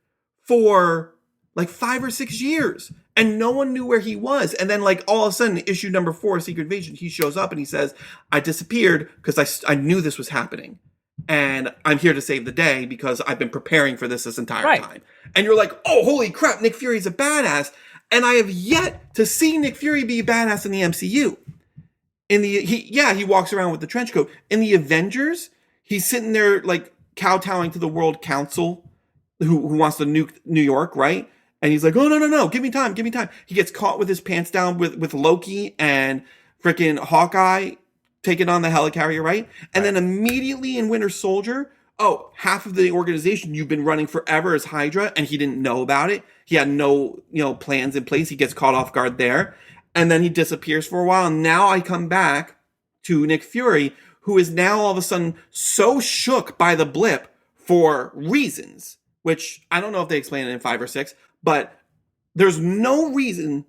[SPEAKER 4] for like 5 or 6 years, and no one knew where he was. And then, like, all of a sudden, issue number 4 of Secret Invasion, he shows up and he says, I disappeared because I knew this was happening. And I'm here to save the day because I've been preparing for this entire time. And you're like, oh, holy crap, Nick Fury's a badass. And I have yet to see Nick Fury be a badass in the MCU. He walks around with the trench coat. In the Avengers, he's sitting there like kowtowing to the World Council who wants to nuke New York, right? And he's like, oh, no, give me time. He gets caught with his pants down with Loki and freaking Hawkeye taking on the helicarrier, right? And then immediately in Winter Soldier, oh, half of the organization you've been running forever is Hydra, and he didn't know about it. He had no, plans in place. He gets caught off guard there. and then he disappears for a while. And now I come back to Nick Fury, who is now all of a sudden so shook by the blip for reasons, which I don't know if they explain it in 5 or 6, but there's no reason.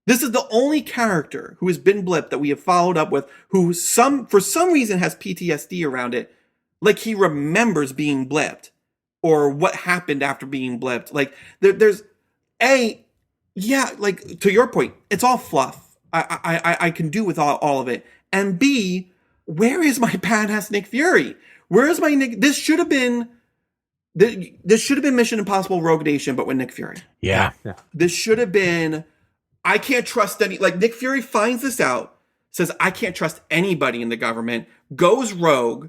[SPEAKER 4] This is the only character who has been blipped that we have followed up with, who for some reason has PTSD around it. Like he remembers being blipped or what happened after being blipped. Like there's like to your point, it's all fluff. I can do with all of it. And B, where is my badass Nick Fury? Where is my Nick? This should have been Mission Impossible Rogue Nation, but with Nick Fury.
[SPEAKER 2] Yeah.
[SPEAKER 4] This should have been, I can't trust like Nick Fury finds this out, says, I can't trust anybody in the government, goes rogue,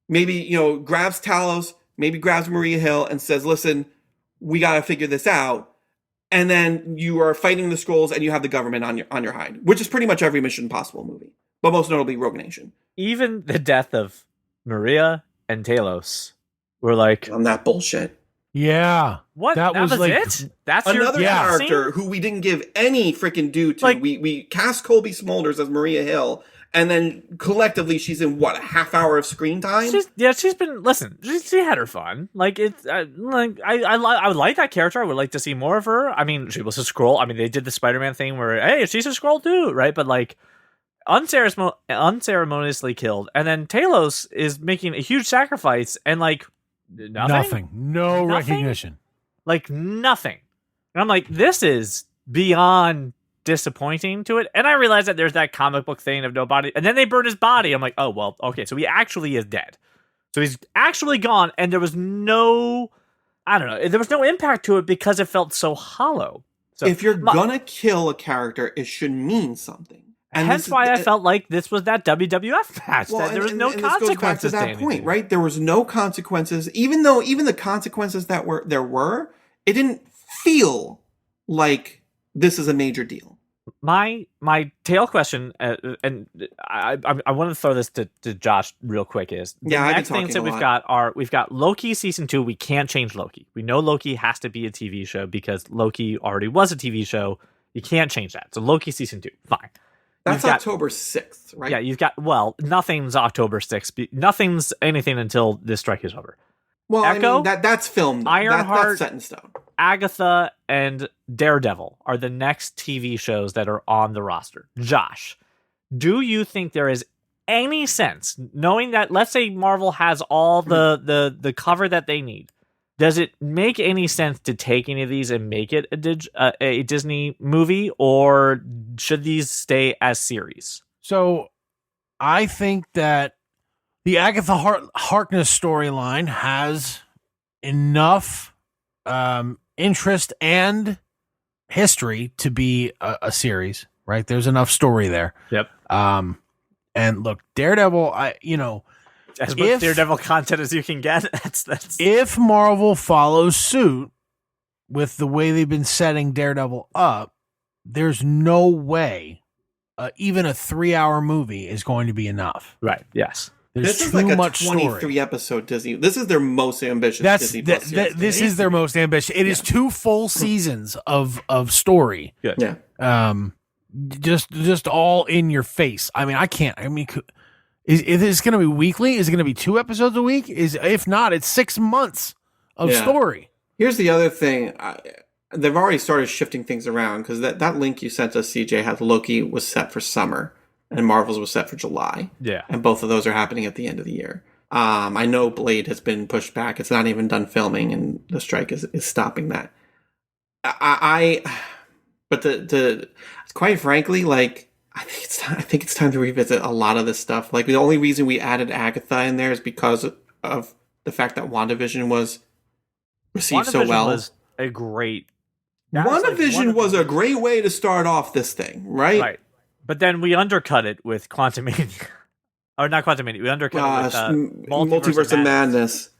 [SPEAKER 4] maybe, grabs Talos, maybe grabs Maria Hill and says, listen, we got to figure this out. And then you are fighting the Skrulls and you have the government on your hide, which is pretty much every Mission Impossible movie, but most notably Rogue Nation.
[SPEAKER 3] Even the death of Maria and Talos were like,
[SPEAKER 4] on that bullshit.
[SPEAKER 2] Yeah.
[SPEAKER 3] What? That was like it? That's
[SPEAKER 4] another
[SPEAKER 3] your
[SPEAKER 4] character
[SPEAKER 3] scene?
[SPEAKER 4] who we didn't give any freaking due to.
[SPEAKER 3] Like,
[SPEAKER 4] we cast Colby Smulders as Maria Hill, and then collectively she's in a half hour of screen time.
[SPEAKER 3] She's been she had her fun. Like it's I would like that character. I would like to see more of her. I mean, she was a Skrull. I mean, they did the Spider-Man thing where hey, she's a Skrull too, right? But like unceremoniously killed, and then Talos is making a huge sacrifice, and like nothing.
[SPEAKER 2] No recognition.
[SPEAKER 3] Like nothing. And I'm like, this is beyond disappointing to it. And I realized that there's that comic book thing of no body. And then they burned his body. I'm like, oh, well, okay. So he actually is dead. So he's actually gone. And there was no impact to it because it felt so hollow. So
[SPEAKER 4] if you're gonna kill a character, it should mean something. And
[SPEAKER 3] hence why I felt like this was that WWF match.
[SPEAKER 4] Well,
[SPEAKER 3] that there was no
[SPEAKER 4] and
[SPEAKER 3] consequences.
[SPEAKER 4] This goes back to that point, right? There was no consequences, even the consequences that were, it didn't feel like this is a major deal.
[SPEAKER 3] My tail question, and I want to throw this to Josh real quick is the next things that we've got Loki season 2. We can't change Loki. We know Loki has to be a TV show because Loki already was a TV show. You can't change that. So Loki season 2, fine.
[SPEAKER 4] That's October 6th, right?
[SPEAKER 3] Yeah, you've got, nothing's October 6th. Nothing's anything until this strike is over.
[SPEAKER 4] Well,
[SPEAKER 3] Echo,
[SPEAKER 4] I mean, that's filmed.
[SPEAKER 3] Ironheart,
[SPEAKER 4] that's set in stone.
[SPEAKER 3] Agatha, and Daredevil are the next TV shows that are on the roster. Josh, do you think there is any sense, knowing that, let's say Marvel has all the cover that they need, does it make any sense to take any of these and make it a Disney movie, or should these stay as series?
[SPEAKER 2] So I think that the Agatha Harkness storyline has enough interest and history to be a series, right? There's enough story there.
[SPEAKER 3] Yep.
[SPEAKER 2] And look, Daredevil,
[SPEAKER 3] as much Daredevil content as you can get. That's
[SPEAKER 2] if Marvel follows suit with the way they've been setting Daredevil up, there's no way even a 3-hour movie is going to be enough.
[SPEAKER 3] Right. Yes.
[SPEAKER 2] There's
[SPEAKER 4] this is
[SPEAKER 2] too
[SPEAKER 4] like a
[SPEAKER 2] much
[SPEAKER 4] 23
[SPEAKER 2] story.
[SPEAKER 4] episode Disney. This is their most ambitious Disney Plus series.
[SPEAKER 2] This is their most ambitious. It is 2 full seasons of story.
[SPEAKER 3] Good.
[SPEAKER 4] Yeah.
[SPEAKER 2] Just all in your face. I mean, is this going to be weekly? Is it going to be 2 episodes a week? If not, it's 6 months of story.
[SPEAKER 4] Here's the other thing. They've already started shifting things around because that link you sent us, CJ, had Loki was set for summer and Marvel's was set for July.
[SPEAKER 3] Yeah.
[SPEAKER 4] And both of those are happening at the end of the year. I know Blade has been pushed back. It's not even done filming and the strike is stopping that. But quite frankly, like, I think it's time to revisit a lot of this stuff. Like, the only reason we added Agatha in there is because of the fact that WandaVision was received so well.
[SPEAKER 3] Was a great.
[SPEAKER 4] WandaVision was a great way to start off this thing, right?
[SPEAKER 3] Right. But then we undercut it with Quantumania. Or not Quantumania. We undercut it with Multiverse of Madness.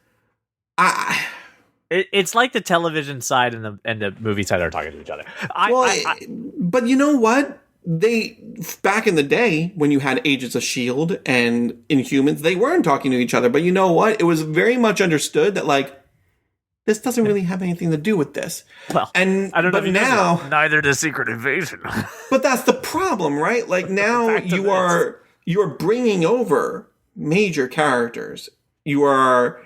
[SPEAKER 3] It's like the television side and the movie side are talking to each other.
[SPEAKER 4] But you know what? They, back in the day when you had Agents of S.H.I.E.L.D. and Inhumans, they weren't talking to each other. But you know what? It was very much understood that, like, this doesn't really have anything to do with this.
[SPEAKER 3] Well,
[SPEAKER 4] And
[SPEAKER 3] I don't know
[SPEAKER 4] but
[SPEAKER 3] if you
[SPEAKER 4] now,
[SPEAKER 3] know, neither does Secret Invasion.
[SPEAKER 4] but that's the problem, right? Like now
[SPEAKER 3] Back to
[SPEAKER 4] you're bringing over major characters. You are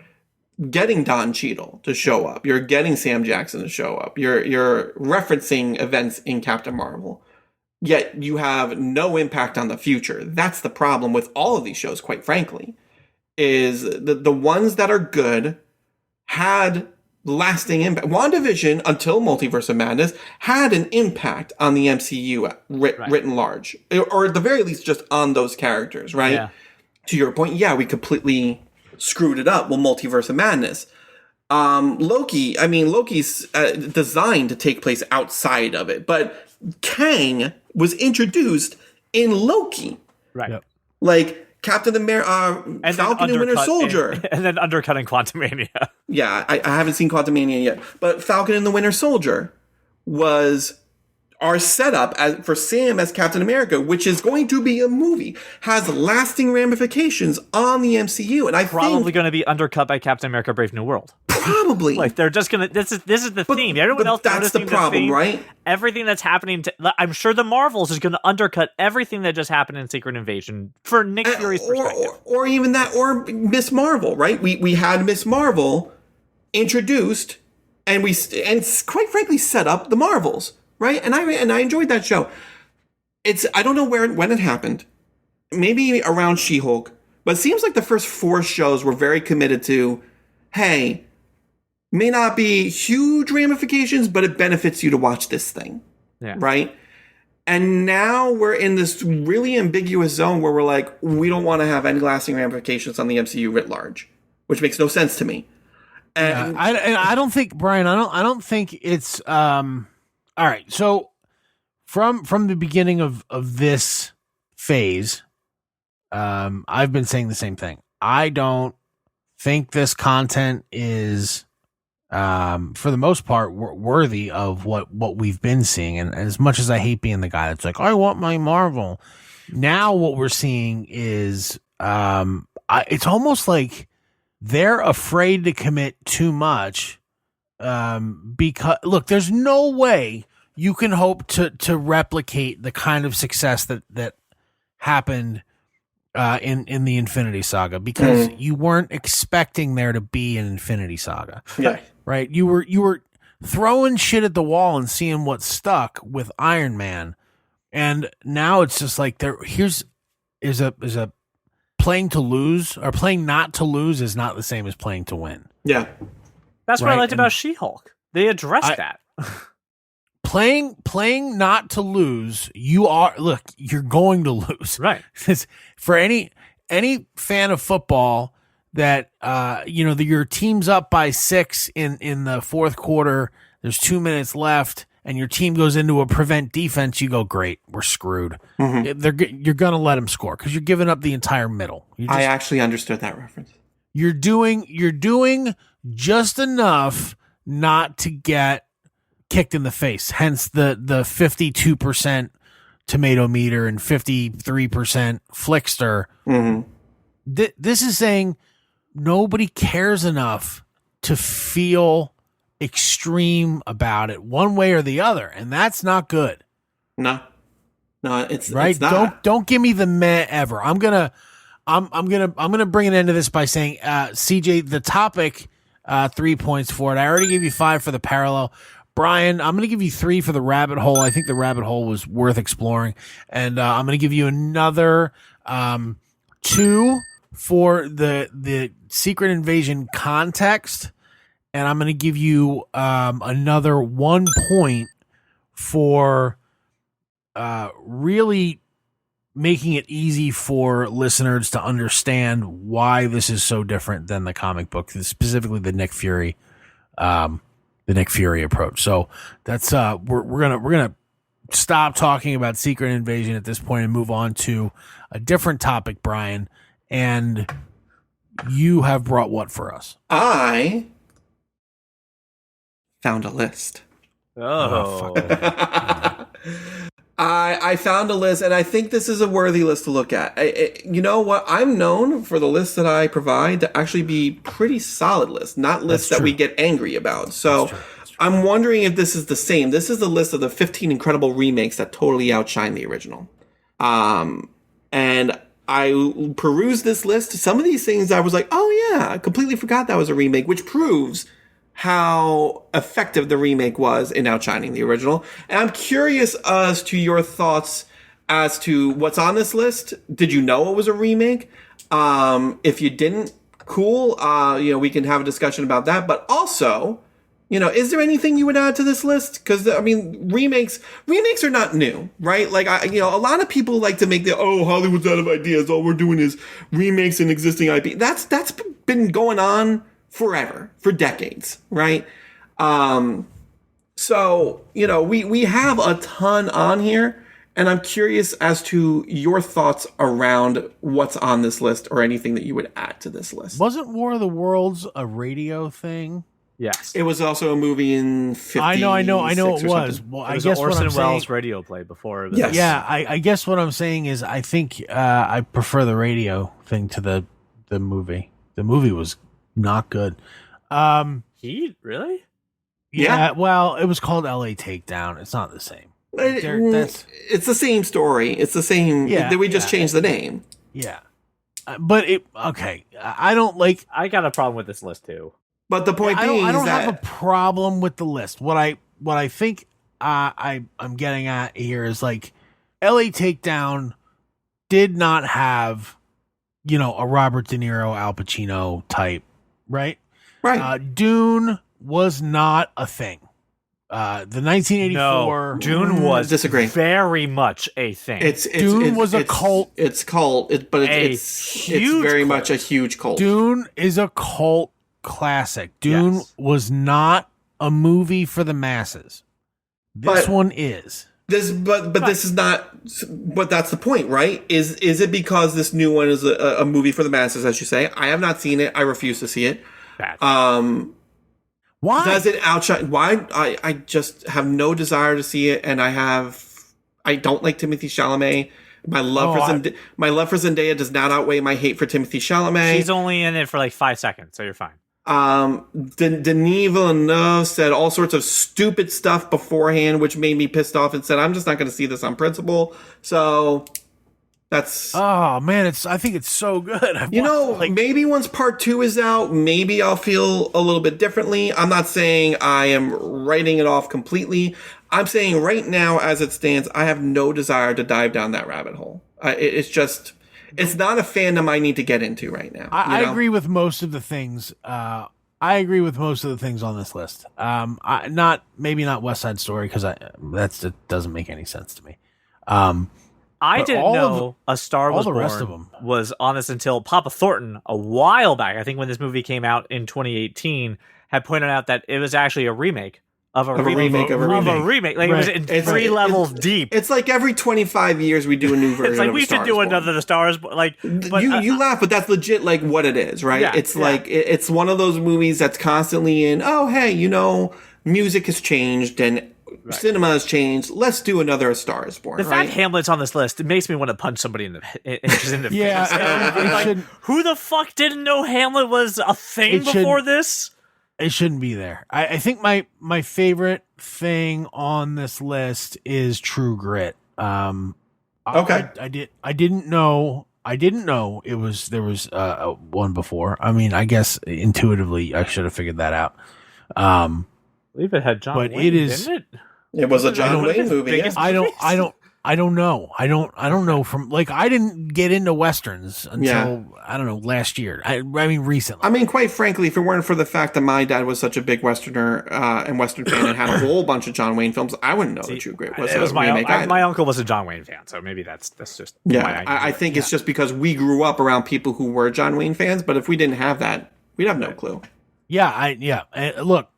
[SPEAKER 4] getting Don Cheadle to show up. You're getting Sam Jackson to show up. You're referencing events in Captain Marvel. Yet you have no impact on the future. That's the problem with all of these shows, quite frankly, is the ones that are good had lasting impact. WandaVision, until Multiverse of Madness, had an impact on the MCU written large, or at the very least just on those characters, right?
[SPEAKER 3] Yeah.
[SPEAKER 4] To your point, yeah, we completely screwed it up with Multiverse of Madness. Loki's designed to take place outside of it, but Kang was introduced in Loki.
[SPEAKER 3] Right.
[SPEAKER 2] Yep.
[SPEAKER 4] Like Captain America,
[SPEAKER 3] And
[SPEAKER 4] Falcon and Winter Soldier.
[SPEAKER 3] And then undercutting Quantumania.
[SPEAKER 4] Yeah, I haven't seen Quantumania yet, but Falcon and the Winter Soldier was our setup for Sam as Captain America, which is going to be a movie, has lasting ramifications on the MCU, and I
[SPEAKER 3] Probably
[SPEAKER 4] think
[SPEAKER 3] going to be undercut by Captain America: Brave New World.
[SPEAKER 4] probably
[SPEAKER 3] Like they're just gonna. This is the theme. Everyone else
[SPEAKER 4] that's the
[SPEAKER 3] noticing
[SPEAKER 4] problem,
[SPEAKER 3] theme.
[SPEAKER 4] right?
[SPEAKER 3] Everything that's happening. I'm sure the Marvels is going to undercut everything that just happened in Secret Invasion for Nick Fury's perspective.
[SPEAKER 4] Or even that, or Miss Marvel, right? We had Miss Marvel introduced, and quite frankly set up the Marvels, right? And I enjoyed that show. I don't know when it happened, maybe around She-Hulk, but it seems like the first 4 shows were very committed to, hey, may not be huge ramifications, but it benefits you to watch this thing,
[SPEAKER 3] Yeah.
[SPEAKER 4] right? And now we're in this really ambiguous zone where we're like, we don't want to have any lasting ramifications on the MCU writ large, which makes no sense to me. And
[SPEAKER 2] I don't think, Brian. I don't think it's all right. So from the beginning of this phase, I've been saying the same thing. I don't think this content is, for the most part, worthy of what we've been seeing. And as much as I hate being the guy that's like, I want my Marvel, now what we're seeing is, it's almost like they're afraid to commit too much, because look, there's no way you can hope to replicate the kind of success that happened in the Infinity Saga, because you weren't expecting there to be an Infinity Saga.
[SPEAKER 4] yeah.
[SPEAKER 2] Right? You were throwing shit at the wall and seeing what stuck with Iron Man, and now it's just like is a playing to lose, or playing not to lose is not the same as playing to win.
[SPEAKER 4] Yeah.
[SPEAKER 3] That's what I
[SPEAKER 2] Right,
[SPEAKER 3] liked
[SPEAKER 2] and
[SPEAKER 3] about She-Hulk. They addressed that.
[SPEAKER 2] Playing not to lose, you're going to lose.
[SPEAKER 3] Right.
[SPEAKER 2] For any fan of football that your team's up by 6 in the fourth quarter, there's 2 minutes left, and your team goes into a prevent defense, you go, great, we're screwed. You're gonna let them score because you're giving up the entire middle.
[SPEAKER 4] I actually understood that reference.
[SPEAKER 2] You're doing just enough not to get kicked in the face. Hence the 52% tomato meter and 53% Flickster. This is saying nobody cares enough to feel extreme about it one way or the other, and that's not good.
[SPEAKER 4] No, it's
[SPEAKER 2] Right?
[SPEAKER 4] It's not.
[SPEAKER 2] Don't give me the meh ever. I'm gonna bring an end to this by saying, CJ, the topic, 3 points for it. I already gave you 5 for the parallel. Brian, I'm going to give you 3 for the rabbit hole. I think the rabbit hole was worth exploring. And I'm going to give you another 2 for the Secret Invasion context. And I'm going to give you another 1 point for really making it easy for listeners to understand why this is so different than the comic book, specifically the Nick Fury approach. So that's we're gonna stop talking about Secret Invasion at this point and move on to a different topic, Brian. And you have brought what for us?
[SPEAKER 4] I found a list.
[SPEAKER 3] Oh.
[SPEAKER 2] fuck.
[SPEAKER 4] I found a list, and I think this is a worthy list to look at. You know what? I'm known for the lists that I provide to actually be pretty solid lists, not lists that we get angry about. So I'm wondering if this is the same. This is the list of the 15 incredible remakes that totally outshine the original. And I perused this list. Some of these things I was like, oh yeah, I completely forgot that was a remake, which proves how effective the remake was in outshining the original. And I'm curious as to your thoughts as to what's on this list. Did you know it was a remake? If you didn't, cool. We can have a discussion about that. But also, is there anything you would add to this list? Because remakes are not new, right? Like, a lot of people like to make Hollywood's out of ideas. All we're doing is remakes and existing IP. That's been going on forever, for decades, right? So, we have a ton on here, and I'm curious as to your thoughts around what's on this list or anything that you would add to this list.
[SPEAKER 2] Wasn't War of the Worlds a radio thing?
[SPEAKER 3] Yes.
[SPEAKER 4] It was also a movie in 50.
[SPEAKER 2] I know it was. Well,
[SPEAKER 3] It was
[SPEAKER 2] I guess
[SPEAKER 3] an Orson
[SPEAKER 2] what I'm
[SPEAKER 3] Welles
[SPEAKER 2] saying,
[SPEAKER 3] radio play before.
[SPEAKER 4] Yes.
[SPEAKER 2] Yeah, I guess what I'm saying is I think I prefer the radio thing to the movie. The movie was not good.
[SPEAKER 3] He really?
[SPEAKER 2] Yeah, well, it was called LA Takedown. It's not the same.
[SPEAKER 4] It's the same story. It's the same.
[SPEAKER 2] Yeah,
[SPEAKER 4] we just changed the name.
[SPEAKER 2] Yeah. But I don't like.
[SPEAKER 3] I got a problem with this list too.
[SPEAKER 4] But the point
[SPEAKER 2] I
[SPEAKER 4] being
[SPEAKER 2] don't
[SPEAKER 4] is that
[SPEAKER 2] have a problem with the list. What I think I'm getting at here is like LA Takedown did not have, a Robert De Niro, Al Pacino type, right?
[SPEAKER 4] right.
[SPEAKER 2] Dune was not a thing. The 1984
[SPEAKER 3] No, Dune was
[SPEAKER 4] Disagree.
[SPEAKER 3] very much a thing.
[SPEAKER 2] Dune was a cult.
[SPEAKER 4] It's cult, but it's
[SPEAKER 3] huge
[SPEAKER 4] very
[SPEAKER 3] cult.
[SPEAKER 4] much a huge cult.
[SPEAKER 2] Dune is a cult classic. Dune
[SPEAKER 3] Yes.
[SPEAKER 2] was not a movie for the masses. This
[SPEAKER 4] But-
[SPEAKER 2] one is.
[SPEAKER 4] But this is not. But that's the point, right? Is it because this new one is a movie for the masses, as you say? I have not seen it. I refuse to see it.
[SPEAKER 3] Bad.
[SPEAKER 2] Why?
[SPEAKER 4] Does it outshine? Why? I just have no desire to see it, and I don't like Timothy Chalamet. My love for Zendaya does not outweigh my hate for Timothy Chalamet.
[SPEAKER 3] She's only in it for like 5 seconds, so you're fine.
[SPEAKER 4] Denis Villeneuve said all sorts of stupid stuff beforehand, which made me pissed off, and said, I'm just not going to see this on principle. So that's...
[SPEAKER 2] Oh man, I think it's so good.
[SPEAKER 4] Maybe once part 2 is out, maybe I'll feel a little bit differently. I'm not saying I am writing it off completely. I'm saying right now, as it stands, I have no desire to dive down that rabbit hole. It's not a fandom I need to get into right now.
[SPEAKER 2] I agree with most of the things. I agree with most of the things on this list. Maybe not West Side Story because that doesn't make any sense to me.
[SPEAKER 3] I
[SPEAKER 2] But
[SPEAKER 3] didn't
[SPEAKER 2] all
[SPEAKER 3] know A Star
[SPEAKER 2] all
[SPEAKER 3] Was
[SPEAKER 2] the
[SPEAKER 3] Born
[SPEAKER 2] rest of 'em.
[SPEAKER 3] was on this until Papa Thornton a while back. I think when this movie came out in 2018, had pointed out that it was actually a remake of a remake. Like it was in
[SPEAKER 4] It's
[SPEAKER 3] 3
[SPEAKER 4] like-
[SPEAKER 3] levels deep.
[SPEAKER 4] It's like every 25 years we do a new version.
[SPEAKER 3] It's like
[SPEAKER 4] of
[SPEAKER 3] we
[SPEAKER 4] A Star
[SPEAKER 3] should
[SPEAKER 4] Is
[SPEAKER 3] do
[SPEAKER 4] Born.
[SPEAKER 3] another The Stars. But
[SPEAKER 4] you laugh, but that's legit like what it is, right?
[SPEAKER 3] Yeah,
[SPEAKER 4] It's
[SPEAKER 3] yeah.
[SPEAKER 4] like it's one of those movies that's constantly in. Oh, hey, music has changed and cinema has changed. Let's do another A Star Is Born.
[SPEAKER 3] the
[SPEAKER 4] right?
[SPEAKER 3] fact Hamlet's on this list, it makes me want to punch somebody in the
[SPEAKER 2] Yeah,
[SPEAKER 3] face.
[SPEAKER 2] it
[SPEAKER 3] Like,
[SPEAKER 2] should-
[SPEAKER 3] who the fuck didn't know Hamlet was a thing
[SPEAKER 2] It should-
[SPEAKER 3] before this?
[SPEAKER 2] It shouldn't be there. I think my favorite thing on this list is True Grit.
[SPEAKER 4] Okay.
[SPEAKER 2] I didn't know there was one before. I mean, I guess intuitively I should have figured that out.
[SPEAKER 3] I believe it had John
[SPEAKER 2] But
[SPEAKER 3] Wayne,
[SPEAKER 2] it is-
[SPEAKER 3] didn't it?
[SPEAKER 4] It was a John
[SPEAKER 3] one of
[SPEAKER 4] Wayne
[SPEAKER 3] his
[SPEAKER 4] movie.
[SPEAKER 3] biggest-
[SPEAKER 4] Yeah.
[SPEAKER 2] I don't know. I don't know from like I didn't get into westerns until
[SPEAKER 4] Yeah.
[SPEAKER 2] I don't know last year. I mean recently.
[SPEAKER 4] I mean, quite frankly, if it weren't for the fact that my dad was such a big Westerner and Western fan and had a whole bunch of John Wayne films, I wouldn't know that True Grit was
[SPEAKER 3] It was
[SPEAKER 4] a remake either.
[SPEAKER 3] my uncle was a John Wayne fan, so maybe that's just
[SPEAKER 4] Yeah,
[SPEAKER 3] why
[SPEAKER 4] I think it's just because we grew up around people who were John Wayne fans, but if we didn't have that, we'd have no clue.
[SPEAKER 2] And look,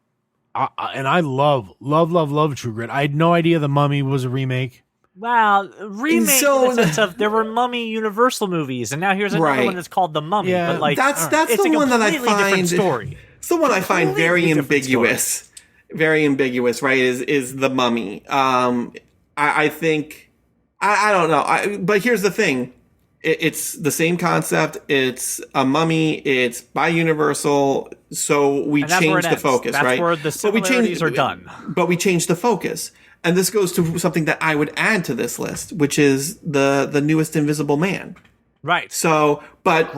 [SPEAKER 2] I love True Grit. I had no idea The Mummy was a remake.
[SPEAKER 3] Wow, remake
[SPEAKER 4] So-
[SPEAKER 3] in the sense of there were Mummy Universal movies, and now here's another
[SPEAKER 4] Right.
[SPEAKER 3] one that's called The Mummy.
[SPEAKER 2] Yeah,
[SPEAKER 3] but like
[SPEAKER 4] that's
[SPEAKER 3] it's
[SPEAKER 4] the
[SPEAKER 3] a
[SPEAKER 4] one that I
[SPEAKER 3] completely different
[SPEAKER 4] find
[SPEAKER 3] story.
[SPEAKER 4] It's the one I find very
[SPEAKER 3] Completely different
[SPEAKER 4] ambiguous. Very ambiguous, right? Is The Mummy. I think I don't know. But here's the thing. It's the same concept. It's a mummy. It's by Universal. So we changed the focus,
[SPEAKER 3] that's
[SPEAKER 4] right?
[SPEAKER 3] That's where the similarities are done.
[SPEAKER 4] But we changed the focus. And this goes to something that I would add to this list, which is the newest Invisible Man.
[SPEAKER 3] Right.
[SPEAKER 4] So, but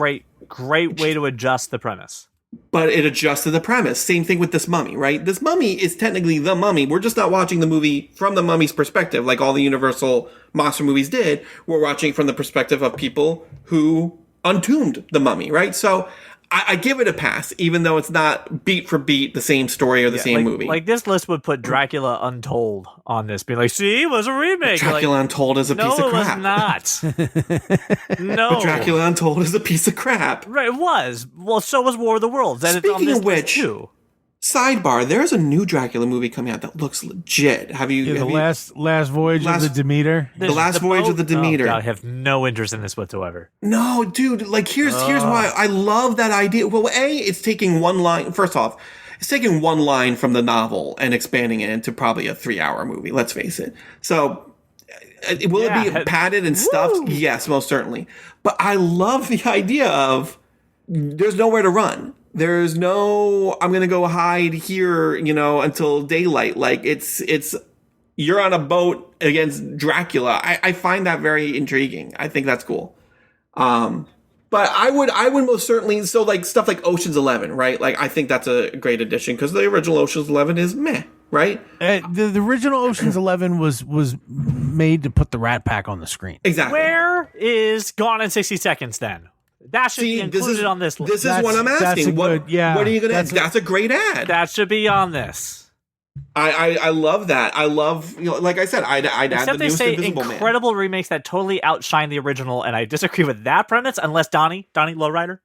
[SPEAKER 3] great way to adjust the premise.
[SPEAKER 4] But it adjusted the premise. Same thing with this mummy, right? This mummy is technically the mummy. We're just not watching the movie from the mummy's perspective, like all the Universal monster movies did. We're watching from the perspective of people who untombed the mummy, right? So I give it a pass, even though it's not beat for beat the same story or the same movie.
[SPEAKER 3] Like this list would put Dracula Untold on this, being like, see, it was a remake.
[SPEAKER 4] Dracula Untold is a piece of crap.
[SPEAKER 3] No, it was not. No.
[SPEAKER 4] But Dracula Untold is a piece of crap.
[SPEAKER 3] Right, it was. Well, so was War of the Worlds. And
[SPEAKER 4] Speaking
[SPEAKER 3] it's on this
[SPEAKER 4] of which,
[SPEAKER 3] list too.
[SPEAKER 4] Sidebar, there's a new Dracula movie coming out that looks legit.
[SPEAKER 2] Last Voyage of the Demeter?
[SPEAKER 4] The Last Voyage of the Demeter.
[SPEAKER 3] Oh, God, I have no interest in this whatsoever.
[SPEAKER 4] No, dude, like here's why I love that idea. Well, it's taking one line. First off, it's taking one line from the novel and expanding it into probably a 3-hour movie. Let's face it. So will it be padded and stuffed? Yes, most certainly. But I love the idea of there's nowhere to run. There's no, I'm going to go hide here, until daylight. Like it's, you're on a boat against Dracula. I find that very intriguing. I think that's cool. But I would most certainly, so like stuff like Ocean's 11, right? Like I think that's a great addition because the original Ocean's 11 is meh, right?
[SPEAKER 2] The original Ocean's 11 was made to put the Rat Pack on the screen.
[SPEAKER 4] Exactly.
[SPEAKER 3] Where is Gone in 60 Seconds then? That should be included on this list.
[SPEAKER 4] This is what I'm asking. What are you going to add? That's a great ad.
[SPEAKER 3] That should be on this.
[SPEAKER 4] I love that. I love, like I said, I'd add the newest Invisible Man.
[SPEAKER 3] Incredible remakes that totally outshine the original, and I disagree with that premise, unless Donnie Lowrider,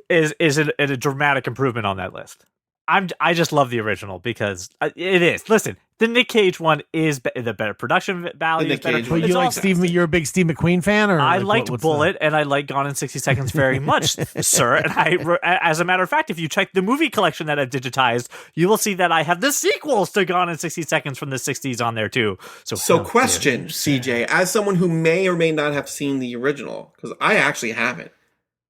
[SPEAKER 3] is a dramatic improvement on that list. I just love the original because it is. Listen, the Nick Cage one is the better production value.
[SPEAKER 4] But
[SPEAKER 2] you like you're a big Steve McQueen fan, or
[SPEAKER 3] I liked Bullet and I like Gone in 60 Seconds very much, sir. And as a matter of fact, if you check the movie collection that I've digitized, you will see that I have the sequels to Gone in 60 Seconds from the 60s on there too. So
[SPEAKER 4] question, CJ, as someone who may or may not have seen the original, because I actually haven't,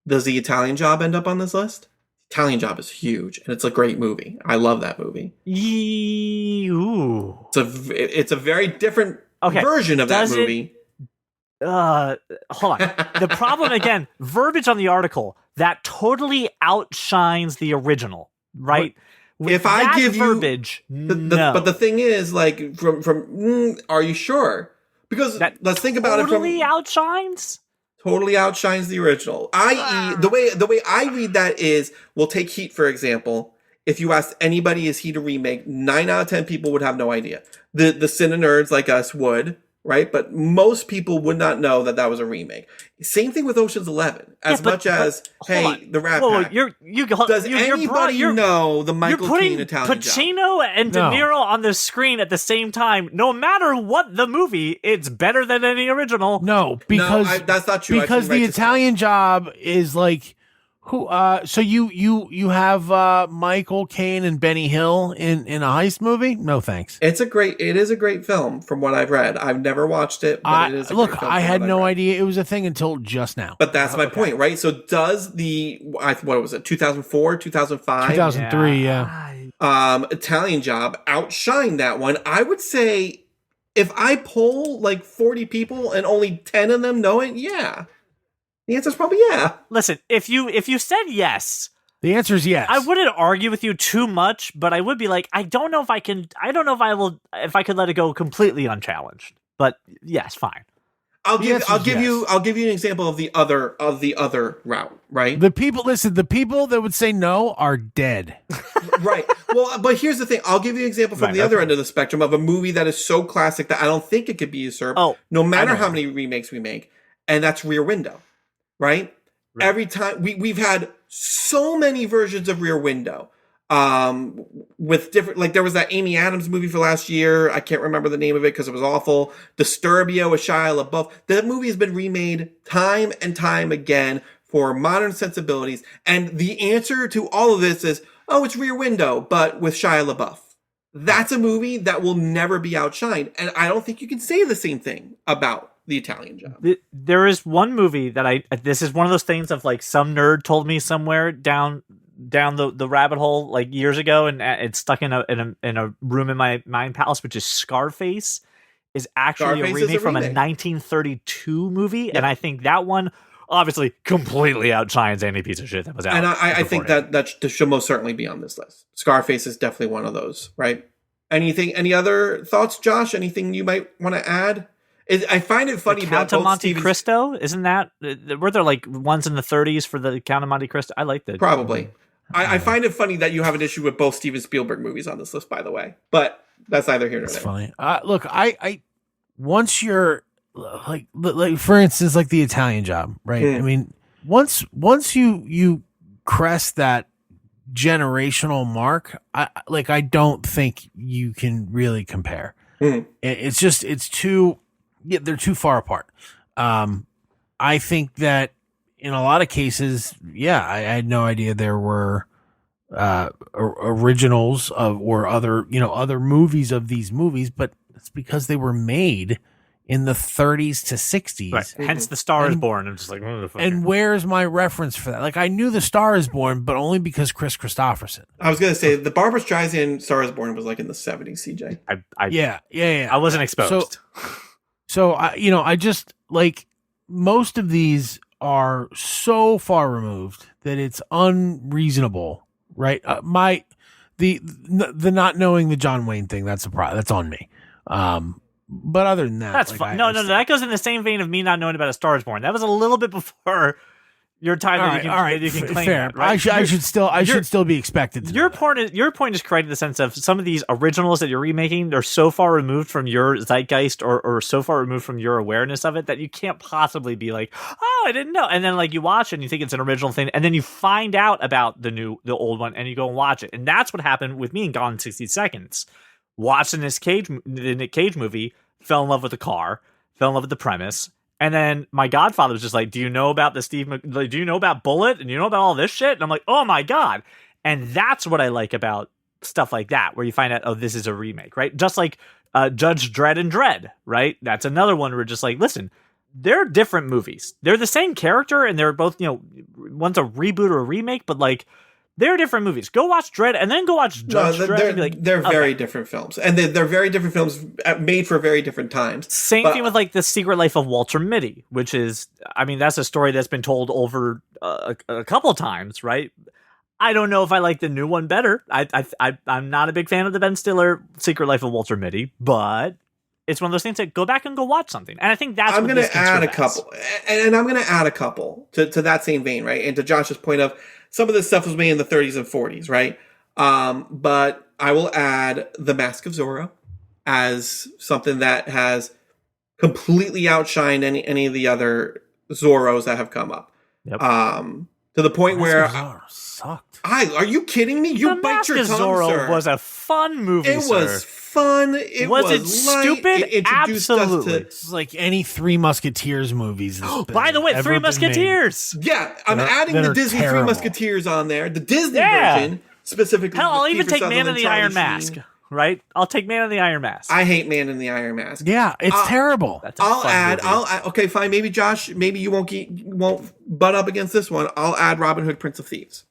[SPEAKER 4] does The Italian Job end up on this list? Italian Job is huge, and it's a great movie. I love that movie.
[SPEAKER 3] Ooh.
[SPEAKER 4] It's a very different version of that movie.
[SPEAKER 3] Hold on. The problem, again, verbiage on the article, that totally outshines the original, right?
[SPEAKER 4] If I give
[SPEAKER 3] verbiage,
[SPEAKER 4] you no. But the thing is, like, are you sure? Because let's think about it from...
[SPEAKER 3] Totally outshines?
[SPEAKER 4] Totally outshines the original. I.e., the way I read that is, we'll take Heat for example. If you asked anybody, is Heat a remake? 9 out of 10 people would have no idea. The cine nerds like us would, right? But most people would not know that was a remake. Same thing with Ocean's 11. The Rat Pack. Does anybody know the Michael Caine Italian Job?
[SPEAKER 3] Pacino and De Niro on the screen at the same time. No matter what the movie, it's better than any original.
[SPEAKER 2] No, because
[SPEAKER 4] that's not true.
[SPEAKER 2] Because the Italian Job is like who. So you have Michael Caine and Benny Hill in a heist movie? No, thanks.
[SPEAKER 4] It is a great film from what I've read. I've never watched it, but it is a great film.
[SPEAKER 2] I had no idea it was a thing until just now.
[SPEAKER 4] But that's my point, right? So does what was it? 2004, 2005,
[SPEAKER 2] 2003, yeah.
[SPEAKER 4] Italian Job outshine that one. I would say if I poll like 40 people and only 10 of them know it, yeah. The answer is probably yeah.
[SPEAKER 3] Listen, if you said yes,
[SPEAKER 2] the answer is yes.
[SPEAKER 3] I wouldn't argue with you too much, but I would be like, I don't know if I could let it go completely unchallenged. But yes, fine.
[SPEAKER 4] I'll give you an example of the other route, right?
[SPEAKER 2] The people that would say no are dead.
[SPEAKER 4] Right. Well, but here's the thing. I'll give you an example from the other end of the spectrum of a movie that is so classic that I don't think it could be usurped. No matter how many remakes we make, and that's Rear Window. Right? Every time we've had so many versions of Rear Window, with different, like there was that Amy Adams movie for last year. I can't remember the name of it because it was awful. Disturbia with Shia LaBeouf. That movie has been remade time and time again for modern sensibilities. And the answer to all of this is, it's Rear Window, but with Shia LaBeouf. that's a movie that will never be outshined. And I don't think you can say the same thing about The Italian Job.
[SPEAKER 3] There is one movie that this is one of those things of like some nerd told me somewhere down the rabbit hole like years ago, and it's stuck in a room in my mind palace, which is Scarface is actually
[SPEAKER 4] Scarface
[SPEAKER 3] a remake
[SPEAKER 4] is a
[SPEAKER 3] from a
[SPEAKER 4] remake.
[SPEAKER 3] 1932 movie, and I think that one obviously completely outshines any piece of shit that was out.
[SPEAKER 4] And I
[SPEAKER 3] before
[SPEAKER 4] think
[SPEAKER 3] it.
[SPEAKER 4] that should most certainly be on this list. Scarface is definitely one of those, right? Any other thoughts, Josh? Anything you might want to add? I find it funny
[SPEAKER 3] The
[SPEAKER 4] that
[SPEAKER 3] Count of
[SPEAKER 4] both
[SPEAKER 3] Monte
[SPEAKER 4] Stevens-
[SPEAKER 3] Cristo, isn't that were there like ones in the 30s for the Count of Monte Cristo? I like that.
[SPEAKER 4] Probably. I find it funny that you have an issue with both Steven Spielberg movies on this list, by the way. But that's neither here nor
[SPEAKER 2] It's
[SPEAKER 4] there.
[SPEAKER 2] funny. Look, I once you're like for instance, like The Italian Job, right?
[SPEAKER 4] Mm.
[SPEAKER 2] I mean, once you crest that generational mark, I don't think you can really compare.
[SPEAKER 4] Mm.
[SPEAKER 2] It's too, they're too far apart. I think that in a lot of cases, I had no idea there were originals of or other movies of these movies, but it's because they were made in the 30s to 60s.
[SPEAKER 3] Right. Hence, The Star is Born. I'm just like, what the fuck?
[SPEAKER 2] And where's my reference for that? Like, I knew The Star is Born, but only because Chris Christopherson.
[SPEAKER 4] I was going to say the Barbra Streisand Star is Born was like in the 70s, CJ.
[SPEAKER 3] I wasn't exposed.
[SPEAKER 2] So I just like most of these are so far removed that it's unreasonable, right? The not knowing the John Wayne thing, that's on me. But other than that,
[SPEAKER 3] That's
[SPEAKER 2] like,
[SPEAKER 3] fun. No, that goes in the same vein of me not knowing about A Star is Born. That was a little bit before your time. That you can claim
[SPEAKER 2] fair.
[SPEAKER 3] that, right?
[SPEAKER 2] I should still be expected to.
[SPEAKER 3] Your point is correct in the sense of some of these originals that you're remaking, they're so far removed from your zeitgeist or so far removed from your awareness of it that you can't possibly be like, oh, I didn't know. And then like you watch it and you think it's an original thing, and then you find out about the old one and you go and watch it. And that's what happened with me in Gone in 60 Seconds. Watching the Nick Cage movie, fell in love with the car, fell in love with the premise. And then my godfather was just like, do you know about do you know about Bullet? And you know about all this shit? And I'm like, oh my God. And that's what I like about stuff like that, where you find out, oh, this is a remake, right? Just like Judge Dredd and Dredd, right? That's another one where just like, listen, they're different movies. They're the same character and they're both, one's a reboot or a remake, but like, they're different movies. Go watch Dredd and then go watch Judge Dredd.
[SPEAKER 4] They're,
[SPEAKER 3] and be like,
[SPEAKER 4] they're
[SPEAKER 3] okay.
[SPEAKER 4] very different films. And they're very different films made for very different times.
[SPEAKER 3] Same thing with like The Secret Life of Walter Mitty, which is, I mean, that's a story that's been told over a couple of times, right? I don't know if I like the new one better. I'm not a big fan of the Ben Stiller Secret Life of Walter Mitty, but it's one of those things that go back and go watch something. And I think that's
[SPEAKER 4] I'm
[SPEAKER 3] what
[SPEAKER 4] going
[SPEAKER 3] this
[SPEAKER 4] to add a
[SPEAKER 3] conserve
[SPEAKER 4] couple. And I'm going to add a couple to that same vein, right? And to Josh's point of some of this stuff was made in the 30s and 40s, right? But I will add The Mask of Zorro as something that has completely outshined any of the other Zorros that have come up.
[SPEAKER 3] Yep.
[SPEAKER 4] To the point where
[SPEAKER 2] sucked.
[SPEAKER 4] are you kidding me? You
[SPEAKER 3] The
[SPEAKER 4] bite
[SPEAKER 3] Mask
[SPEAKER 4] your
[SPEAKER 3] of
[SPEAKER 4] tongue,
[SPEAKER 3] Zorro
[SPEAKER 4] sir.
[SPEAKER 3] was a fun movie,
[SPEAKER 4] It was fun. It
[SPEAKER 3] Was it
[SPEAKER 4] light.
[SPEAKER 3] stupid?
[SPEAKER 4] It introduced
[SPEAKER 3] Absolutely.
[SPEAKER 4] us to
[SPEAKER 2] It's like any Three Musketeers movies.
[SPEAKER 3] By the way,
[SPEAKER 2] ever
[SPEAKER 3] Three
[SPEAKER 2] been made.
[SPEAKER 3] Musketeers.
[SPEAKER 4] Yeah, I'm
[SPEAKER 2] That are-
[SPEAKER 4] adding
[SPEAKER 2] that
[SPEAKER 4] the
[SPEAKER 2] are
[SPEAKER 4] Disney
[SPEAKER 2] terrible.
[SPEAKER 4] Three Musketeers on there. The Disney
[SPEAKER 3] Yeah.
[SPEAKER 4] version, specifically.
[SPEAKER 3] Hell, I'll
[SPEAKER 4] with
[SPEAKER 3] even
[SPEAKER 4] Kiefer
[SPEAKER 3] take Man in
[SPEAKER 4] Sutherland,
[SPEAKER 3] the
[SPEAKER 4] Charlie
[SPEAKER 3] Iron Mask,
[SPEAKER 4] Sheen.
[SPEAKER 3] right? I'll take Man in the Iron Mask.
[SPEAKER 4] I hate Man in the Iron Mask.
[SPEAKER 2] Yeah, it's terrible.
[SPEAKER 3] That's a
[SPEAKER 4] I'll
[SPEAKER 3] fun
[SPEAKER 4] add.
[SPEAKER 3] movie.
[SPEAKER 4] Okay, fine. Maybe Josh. Maybe you won't butt up against this one. I'll add Robin Hood, Prince of Thieves.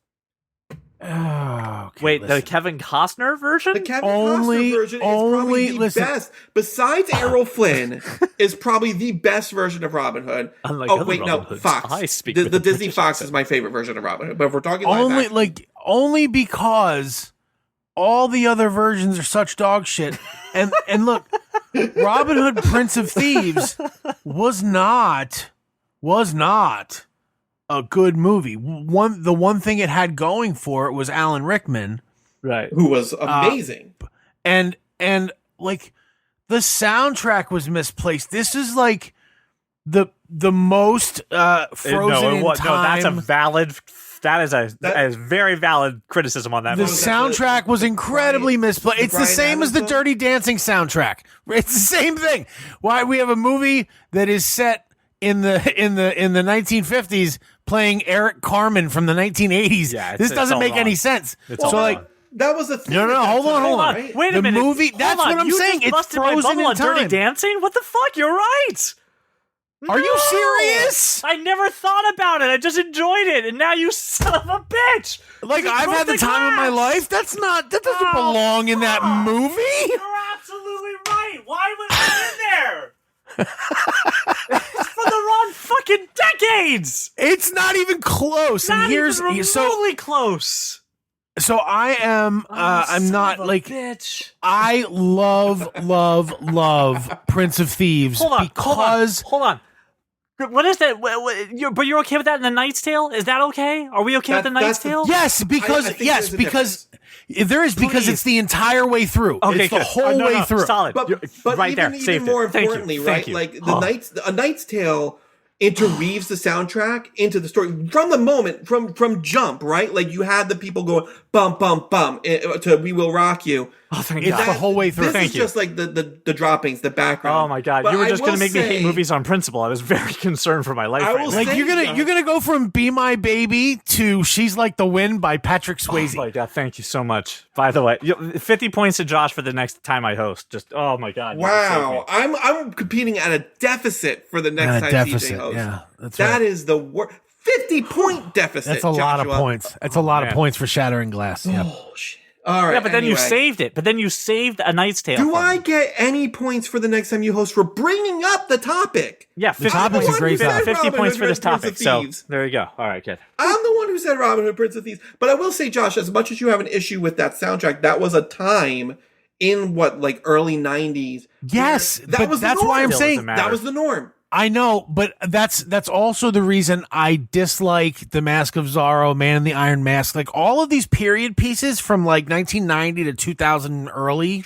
[SPEAKER 2] Oh, okay,
[SPEAKER 3] Wait, the
[SPEAKER 2] listen.
[SPEAKER 3] Kevin Costner version?
[SPEAKER 4] The Kevin
[SPEAKER 2] Only-
[SPEAKER 4] Costner version is
[SPEAKER 2] only-
[SPEAKER 4] probably the
[SPEAKER 2] listen.
[SPEAKER 4] best. Besides Errol Flynn, is probably the best version of Robin Hood.
[SPEAKER 3] Unlike
[SPEAKER 4] Oh
[SPEAKER 3] other
[SPEAKER 4] wait, no,
[SPEAKER 3] Robin Hoods,
[SPEAKER 4] Fox.
[SPEAKER 3] I speak
[SPEAKER 4] The
[SPEAKER 3] with a
[SPEAKER 4] Disney
[SPEAKER 3] British
[SPEAKER 4] Fox
[SPEAKER 3] accent.
[SPEAKER 4] is my favorite version of Robin Hood. But if we're talking live
[SPEAKER 2] only because all the other versions are such dog shit. And look, Robin Hood Prince of Thieves was not a good movie. The one thing it had going for it was Alan Rickman,
[SPEAKER 3] Right.
[SPEAKER 4] who was amazing.
[SPEAKER 2] and like the soundtrack was misplaced. This is like the most frozen in time.
[SPEAKER 3] that's a valid. That is very valid criticism on that
[SPEAKER 2] The
[SPEAKER 3] movie.
[SPEAKER 2] soundtrack was incredibly misplaced. It's the
[SPEAKER 4] Bryan
[SPEAKER 2] same as the
[SPEAKER 4] Adams film?
[SPEAKER 2] Dirty Dancing soundtrack. It's the same thing. Why we have a movie that is set in the 1950s playing Eric Carmen from the 1980s.
[SPEAKER 3] Yeah,
[SPEAKER 2] this
[SPEAKER 3] it's
[SPEAKER 2] doesn't
[SPEAKER 3] all
[SPEAKER 2] make any
[SPEAKER 3] wrong.
[SPEAKER 2] sense.
[SPEAKER 3] It's
[SPEAKER 2] So
[SPEAKER 3] all
[SPEAKER 2] like
[SPEAKER 3] wrong.
[SPEAKER 4] That was the thing.
[SPEAKER 2] No,
[SPEAKER 4] at that
[SPEAKER 2] hold on,
[SPEAKER 4] time,
[SPEAKER 2] hold on.
[SPEAKER 4] right?
[SPEAKER 3] Wait a
[SPEAKER 2] The
[SPEAKER 3] minute.
[SPEAKER 2] movie-
[SPEAKER 3] Hold
[SPEAKER 2] that's
[SPEAKER 3] on.
[SPEAKER 2] what I'm
[SPEAKER 3] You
[SPEAKER 2] saying.
[SPEAKER 3] just
[SPEAKER 2] It's
[SPEAKER 3] busted my
[SPEAKER 2] frozen
[SPEAKER 3] bubble
[SPEAKER 2] in
[SPEAKER 3] on Dirty
[SPEAKER 2] time.
[SPEAKER 3] Dancing? What the fuck? You're right.
[SPEAKER 2] Are you
[SPEAKER 3] No!
[SPEAKER 2] serious?
[SPEAKER 3] I never thought about it. I just enjoyed it, and now you son of a bitch.
[SPEAKER 2] Like,
[SPEAKER 3] You
[SPEAKER 2] I've
[SPEAKER 3] broke
[SPEAKER 2] had the time of my
[SPEAKER 3] glass.
[SPEAKER 2] life. That doesn't
[SPEAKER 3] Oh,
[SPEAKER 2] belong in that
[SPEAKER 3] fuck.
[SPEAKER 2] movie.
[SPEAKER 3] You're absolutely right. Why was it in there? It's for the wrong fucking decades.
[SPEAKER 2] It's not even close.
[SPEAKER 3] Not
[SPEAKER 2] And here's
[SPEAKER 3] even
[SPEAKER 2] so
[SPEAKER 3] remotely close.
[SPEAKER 2] so I am I'm
[SPEAKER 3] Son
[SPEAKER 2] not
[SPEAKER 3] of a
[SPEAKER 2] like
[SPEAKER 3] bitch.
[SPEAKER 2] I love Prince of Thieves
[SPEAKER 3] Hold on,
[SPEAKER 2] because
[SPEAKER 3] hold on. What is that? But you're okay with that in The Knight's Tale? Is that okay? Are we okay with The Knight's
[SPEAKER 4] that's the-
[SPEAKER 3] Tale?
[SPEAKER 2] yes, because
[SPEAKER 4] I think
[SPEAKER 2] yes,
[SPEAKER 4] there's a
[SPEAKER 2] because there is because
[SPEAKER 3] Please.
[SPEAKER 2] it's the entire way through.
[SPEAKER 3] Okay,
[SPEAKER 2] it's the
[SPEAKER 3] good.
[SPEAKER 2] whole
[SPEAKER 3] No,
[SPEAKER 2] way through.
[SPEAKER 3] Solid.
[SPEAKER 4] But,
[SPEAKER 3] You're-
[SPEAKER 4] but
[SPEAKER 3] right
[SPEAKER 4] even,
[SPEAKER 3] there.
[SPEAKER 4] even
[SPEAKER 3] Saved
[SPEAKER 4] more
[SPEAKER 3] it. Thank you.
[SPEAKER 4] importantly,
[SPEAKER 3] Thank
[SPEAKER 4] right?
[SPEAKER 3] you.
[SPEAKER 4] Like A Knight's Tale interweaves the soundtrack into the story from the moment, from jump, right? Like you had the people going bum bum bum to "We Will Rock You."
[SPEAKER 3] Oh, thank
[SPEAKER 2] It's
[SPEAKER 3] God.
[SPEAKER 2] the whole way through.
[SPEAKER 4] This
[SPEAKER 3] Thank
[SPEAKER 4] is
[SPEAKER 3] you.
[SPEAKER 4] just like the droppings, the background.
[SPEAKER 3] Oh my God!
[SPEAKER 4] But
[SPEAKER 3] You were
[SPEAKER 4] I
[SPEAKER 3] just going to
[SPEAKER 4] will
[SPEAKER 3] make me hate
[SPEAKER 4] say-
[SPEAKER 3] movies on principle. I was very concerned for my life.
[SPEAKER 4] I
[SPEAKER 3] right
[SPEAKER 4] will
[SPEAKER 3] now.
[SPEAKER 2] Like
[SPEAKER 4] say-
[SPEAKER 2] you're gonna go from "Be My Baby" to "She's Like the Wind" by Patrick Swayze.
[SPEAKER 3] Oh my God! Thank you so much. By the way, 50 points to Josh for the next time I host. Just oh my God! you just saved
[SPEAKER 4] Wow,
[SPEAKER 3] me.
[SPEAKER 4] I'm competing at a deficit for the next time
[SPEAKER 2] deficit.
[SPEAKER 4] CJ hosts.
[SPEAKER 2] Yeah, that's
[SPEAKER 4] That
[SPEAKER 2] right.
[SPEAKER 4] is the worst. 50-point deficit.
[SPEAKER 2] That's a lot of
[SPEAKER 4] Joshua.
[SPEAKER 2] points. That's a lot of
[SPEAKER 3] man.
[SPEAKER 2] points for Shattering Glass. Yeah.
[SPEAKER 4] Oh shit! All right.
[SPEAKER 3] Yeah, but then you
[SPEAKER 4] anyway.
[SPEAKER 3] saved it. But then you saved A Knight's Tale.
[SPEAKER 4] Do
[SPEAKER 3] for
[SPEAKER 4] I
[SPEAKER 3] me.
[SPEAKER 4] get any points for the next time you host for bringing up the topic?
[SPEAKER 3] Yeah, 50
[SPEAKER 2] topic's a
[SPEAKER 3] points.
[SPEAKER 2] great topic.
[SPEAKER 3] 50
[SPEAKER 4] Robin
[SPEAKER 3] points
[SPEAKER 4] Hood
[SPEAKER 3] for this
[SPEAKER 4] and Prince of
[SPEAKER 3] topic. So
[SPEAKER 4] Thieves.
[SPEAKER 3] there you go. All right, good.
[SPEAKER 4] I'm the one who said Robin Hood, Prince of Thieves. But I will say, Josh, as much as you have an issue with that soundtrack, that was a time in like early 90s.
[SPEAKER 2] Yes,
[SPEAKER 4] that
[SPEAKER 2] but
[SPEAKER 4] was the
[SPEAKER 2] that's why I'm
[SPEAKER 4] norm.
[SPEAKER 3] Still
[SPEAKER 2] saying
[SPEAKER 3] doesn't matter.
[SPEAKER 4] That was the norm.
[SPEAKER 2] I know, but that's also the reason I dislike The Mask of Zorro, Man in the Iron Mask. Like all of these period pieces from like 1990 to 2000 and early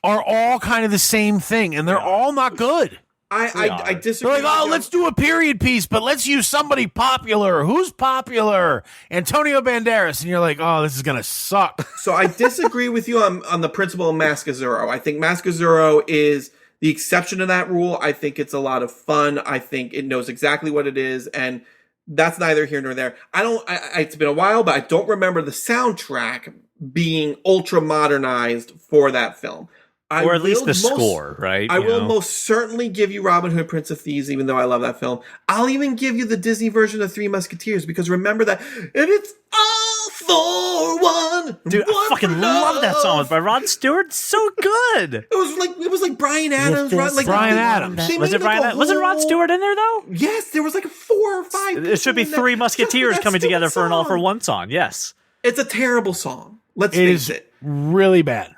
[SPEAKER 2] are all kind of the same thing, and they're all not good.
[SPEAKER 4] I disagree.
[SPEAKER 2] They're like, oh,
[SPEAKER 4] with
[SPEAKER 2] let's
[SPEAKER 4] you.
[SPEAKER 2] do a period piece, but let's use somebody popular. Who's popular? Antonio Banderas. And you're like, oh, this is going to suck.
[SPEAKER 4] So I disagree with you on the principle of Mask of Zorro. I think Mask of Zorro is the exception to that rule. I think it's a lot of fun. I think it knows exactly what it is, and that's neither here nor there. It's been a while, but I don't remember the soundtrack being ultra modernized for that film.
[SPEAKER 3] Or at least the score, right?
[SPEAKER 4] I
[SPEAKER 3] You
[SPEAKER 4] will
[SPEAKER 3] know?
[SPEAKER 4] most certainly give you Robin Hood, Prince of Thieves, even though I love that film. I'll even give you the Disney version of Three Musketeers, because remember that, and it's all for one.
[SPEAKER 3] Dude, I
[SPEAKER 4] one
[SPEAKER 3] fucking
[SPEAKER 4] for
[SPEAKER 3] love that song
[SPEAKER 4] love.
[SPEAKER 3] by Rod Stewart. So good.
[SPEAKER 4] It was like Brian Adams, right? Like
[SPEAKER 2] Brian Adams.
[SPEAKER 4] they
[SPEAKER 3] Was
[SPEAKER 4] made
[SPEAKER 3] it Brian?
[SPEAKER 4] like a
[SPEAKER 3] Wasn't Rod
[SPEAKER 4] whole-
[SPEAKER 3] Stewart in there though?
[SPEAKER 4] Yes, there was like 4 or 5.
[SPEAKER 3] It should be
[SPEAKER 4] people in
[SPEAKER 3] Three
[SPEAKER 4] there
[SPEAKER 3] Musketeers
[SPEAKER 4] just for that
[SPEAKER 3] coming together
[SPEAKER 4] stupid
[SPEAKER 3] for an all for
[SPEAKER 4] song.
[SPEAKER 3] one song. Yes.
[SPEAKER 4] It's a terrible song. Let's
[SPEAKER 2] It
[SPEAKER 4] face
[SPEAKER 2] is
[SPEAKER 4] it.
[SPEAKER 2] really bad.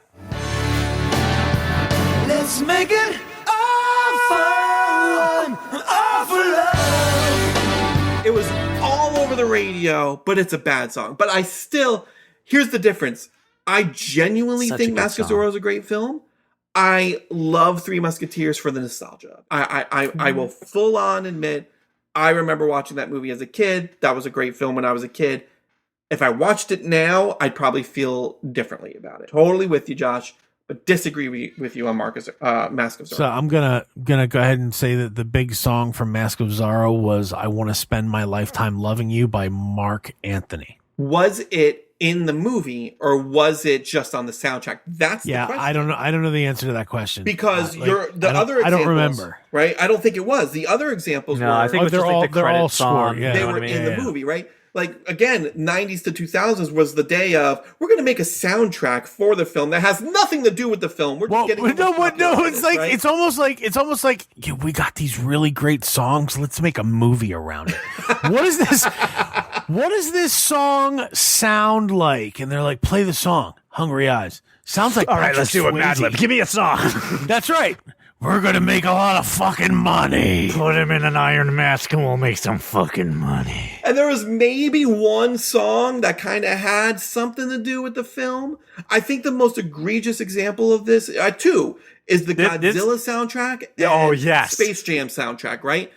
[SPEAKER 1] Let's make it all fun, all for love.
[SPEAKER 4] It was all over the radio, but it's a bad song. But I still, here's the difference. I genuinely
[SPEAKER 3] Such a
[SPEAKER 4] think
[SPEAKER 3] good
[SPEAKER 4] Mask of
[SPEAKER 3] song.
[SPEAKER 4] Zorro is a great film. I love Three Musketeers for the nostalgia. I will full on admit, I remember watching that movie as a kid. That was a great film when I was a kid. If I watched it now, I'd probably feel differently about it. Totally with you, Josh, but disagree with you on Mask of Zorro.
[SPEAKER 2] So I'm gonna go ahead and say that the big song from Mask of Zorro was "I Want to Spend My Lifetime Loving You" by Mark Anthony.
[SPEAKER 4] Was it in the movie or was it just on the soundtrack? That's the
[SPEAKER 2] Yeah,
[SPEAKER 4] question.
[SPEAKER 2] I don't know. I don't know the answer to that question
[SPEAKER 4] Because
[SPEAKER 2] Like,
[SPEAKER 4] other examples,
[SPEAKER 2] I don't remember.
[SPEAKER 4] right? I don't think it was. The other examples
[SPEAKER 3] No,
[SPEAKER 4] were
[SPEAKER 3] I think it was
[SPEAKER 2] they're
[SPEAKER 3] just like the
[SPEAKER 2] all
[SPEAKER 3] credit
[SPEAKER 2] scored,
[SPEAKER 3] song.
[SPEAKER 2] yeah.
[SPEAKER 4] they
[SPEAKER 3] You know
[SPEAKER 4] were
[SPEAKER 3] what I mean?
[SPEAKER 4] in the movie, right? Like again, 90s to 2000s was the day of we're going to make a soundtrack for the film that has nothing to do with the film. We're
[SPEAKER 2] Well,
[SPEAKER 4] just getting
[SPEAKER 2] no, it's like
[SPEAKER 4] right?
[SPEAKER 2] it's almost like yeah, we got these really great songs. Let's make a movie around it. What is this? What does this song sound like? And they're like, play the song, Hungry Eyes. Sounds like
[SPEAKER 3] All right,
[SPEAKER 2] Patrick
[SPEAKER 3] let's do it,
[SPEAKER 2] Swayze.
[SPEAKER 3] Mad Lib. Give me a song.
[SPEAKER 2] That's right. We're gonna make a lot of fucking money.
[SPEAKER 3] Put him in an iron mask and we'll make some fucking money.
[SPEAKER 4] And there was maybe one song that kind of had something to do with the film. I think the most egregious example of this, two, is the
[SPEAKER 3] This-
[SPEAKER 4] Godzilla soundtrack.
[SPEAKER 3] Yeah, oh,
[SPEAKER 4] and
[SPEAKER 3] yes.
[SPEAKER 4] Space Jam soundtrack, right?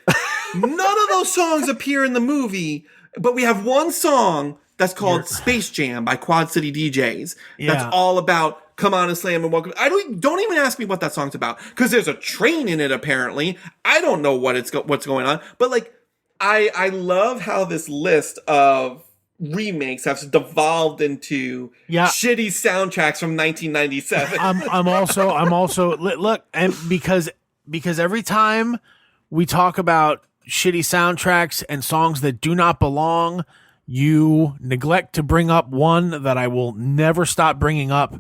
[SPEAKER 4] None of those songs appear in the movie, but we have one song that's called Space Jam by Quad City DJs.
[SPEAKER 2] Yeah.
[SPEAKER 4] That's all about come on and slam and welcome. Don't even ask me what that song's about because there's a train in it. Apparently, I don't know what's going on. But like, I love how this list of remakes have devolved into shitty soundtracks from 1997.
[SPEAKER 2] I'm also look, and because every time we talk about shitty soundtracks and songs that do not belong, you neglect to bring up one that I will never stop bringing up.